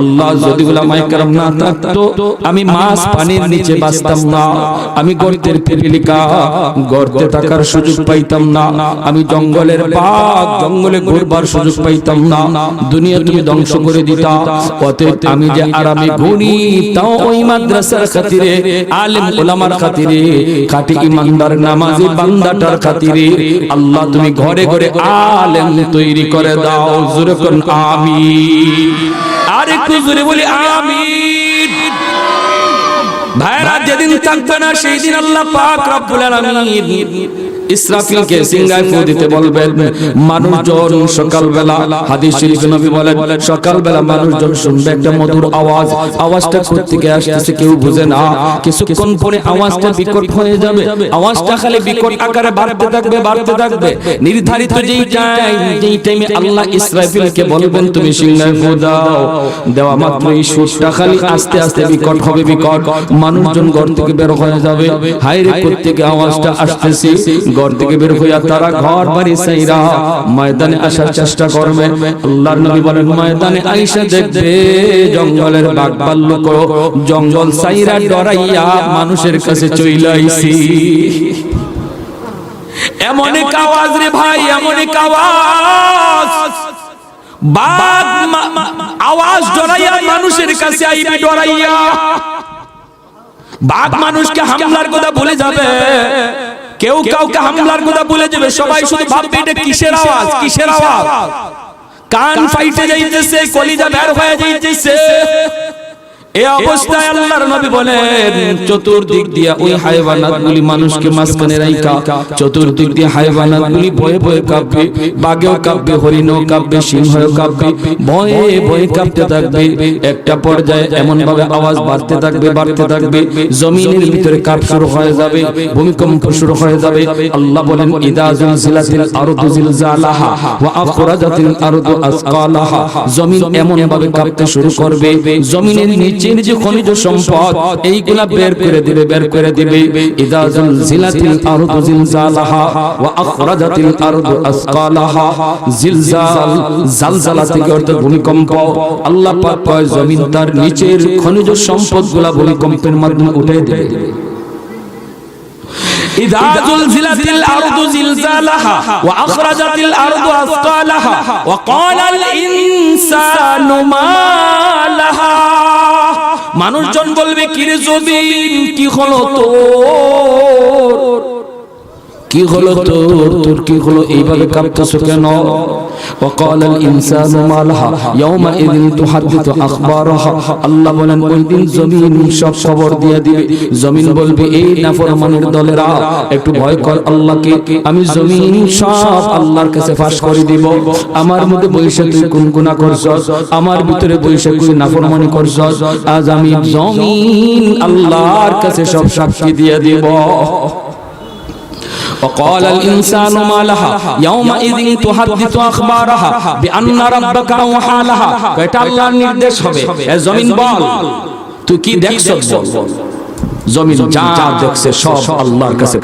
আল্লাহ যদি উলামায়ে কেরাম না থাকতো আমি মাছ পানির নিচে বাঁচতাম না, আমি গর্তের পিপিলিকা গর্তে থাকার সুযোগ পাইতাম না, আমি জঙ্গলের বাঘ জঙ্গলে ঘুরবার সুযোগ পাইতাম না, দুনিয়া তুমি ধ্বংস করে দিতা। অতএব আমি যে আরামে ঘুরি তাও ওই মাদ্রাসার খাতিরে, আলেম উলামার খাতিরে, খাঁটি ঈমানদার নামাজি বান্দাটার খাতিরে। আল্লাহ তুমি ঘরে ঘরে আলেম তৈরি করে দাও। জোরে কোন আমিন। আর একটু জোরে বলি আমিন। ভাইরা যেদিন থাকবে না সেই দিন আল্লাহ পাক রব্বুল আলামিন ইসরাফিলকে সিংহায় ফু দিতে বলবেন। মানুষজন সকালবেলা, হাদিস শরীফে নবী বলেন সকালবেলা মানুষজন শুনবে একটা মধুর আওয়াজ, আওয়াজটা কোথা থেকে আসছে কেউ বুঝে না। কিছুক্ষণ পরে আওয়াজটা বিকট হয়ে যাবে, আওয়াজটা খালি বিকট আকারে বাড়তে থাকবে, বাড়তে থাকবে। নির্ধারিত যেই টাইমে আল্লাহ ইসরাফিলকে বলবেন তুমি সিংহায় ফু দাও, দেওয়া মাত্র এই সুরটা খালি আস্তে আস্তে বিকট হবে, বিকট। মানুষজন ঘর থেকে বের হয়ে যাবে, হায়রে কোথা থেকে আওয়াজটা আসতেছে। ঘর থেকে বের হইয়া তারা ঘর বাড়ি সাইরা ময়দানে আসার চেষ্টা করবে। আল্লাহর নবী বলেন ময়দানে আইসা দেখবে জঙ্গলের বাঘ ভাল্লুক জঙ্গল সাইরা ডরাইয়া মানুষের কাছে চলে আইছি। এমন এক আওয়াজ রে ভাই, এমন এক আওয়াজ, বাঘ আওয়াজ ডরাইয়া মানুষের কাছে আইবে, ডরাইয়া। বাঘ মানুষকে হামলার কথা বলে যাবে, কেউ কাউকে হামলার কথা বলে যাবে, সবাই শুধু ভাববে এটা কিসের আওয়াজ, কিসের আওয়াজ। কান ফাইটে যাইতেছে, কলিজা বের হয়ে যাইতেছে। এই অবস্থায় আল্লাহর নবী বলেন চতুর্দিক দিয়ে ওই হায়ওয়ানাতগুলি মানুষকে মাঝখানে রাইখা চতুর্দিক দিয়ে হায়ওয়ানাতগুলি ভয়ে ভয়ে কাঁপবে, বাঘেও কাঁপবে, হরিণও কাঁপবে, সিংহও কাঁপবে, ভয়ে ভয়ে কাঁপতে থাকবে। একটা পর্যায়ে এমন ভাবে আওয়াজ বাড়তে থাকবে বাড়তে থাকবে, জমিনের ভিতরে কাঁপ শুরু হয়ে যাবে, ভূমিকম্প শুরু হয়ে যাবে। আল্লাহ বলেন ইদা জুলজিলাতিল আরদু জিলজালাহা ওয়া আখরাজাতিল আরদু আসকালাহা। জমিন এমন ভাবে কাঁপতে শুরু করবে, জমিনের নিচে যে খনিজ সম্পদ এইগুলা বের করে দিবে বের করে দিবে। ইদা জুলজিলাতিল আরদু জিলজালাহা ওয়া আখরাজাতিল আরদু আসকালাহা। জিলজাল জালজালা থেকে অর্থাৎ ভূমিকম্প। আল্লাহ পাক কয় জমিন তার নিচের খনিজ সম্পদগুলা ভূমিকম্পের মাধ্যমে উঠে দেবে। ইদা জুলজিলাতিল আরদু জিলজালাহা ওয়া আখরাজাতিল আরদু আসকালাহা ওয়া ক্বালাল ইনসানু মা লাহা। মানুষজন বলবে কিরে জমিন কি হলো তোর, কি হলো তোর, তোর কি হলো এইভাবে কাঁপতেছো কেন? ওয়াকালাল ইনসানু মা লাহা ইয়াওমা ইযিন তুহাদ্দিসু আখবারাহা। আল্লাহ বলেন ওই দিন জমিন সব খবর দিয়ে দিবে। জমিন বলবে এই নাফরমানের দলেরা একটু ভয় কর আল্লাহকে, আমি জমিন সব আল্লাহর কাছে ফাঁস করে দিব। আমার মধ্যে বৈশা তুই কোন গুনাহ করছস, আমার ভিতরে বৈশা তুই নাফরমানি করছস, আজ আমি জমিন আল্লাহর কাছে সব সাক্ষী দিয়ে দিব। وقال الإنسان ما لها يومئذ تحدث أخبارها بأن ربك أوحى لها। এটা আল্লাহর নির্দেশ হবে, এ জমিন বল তুই কি দেখছস বল। জমিন যা দেখছে সব আল্লাহর কাছে।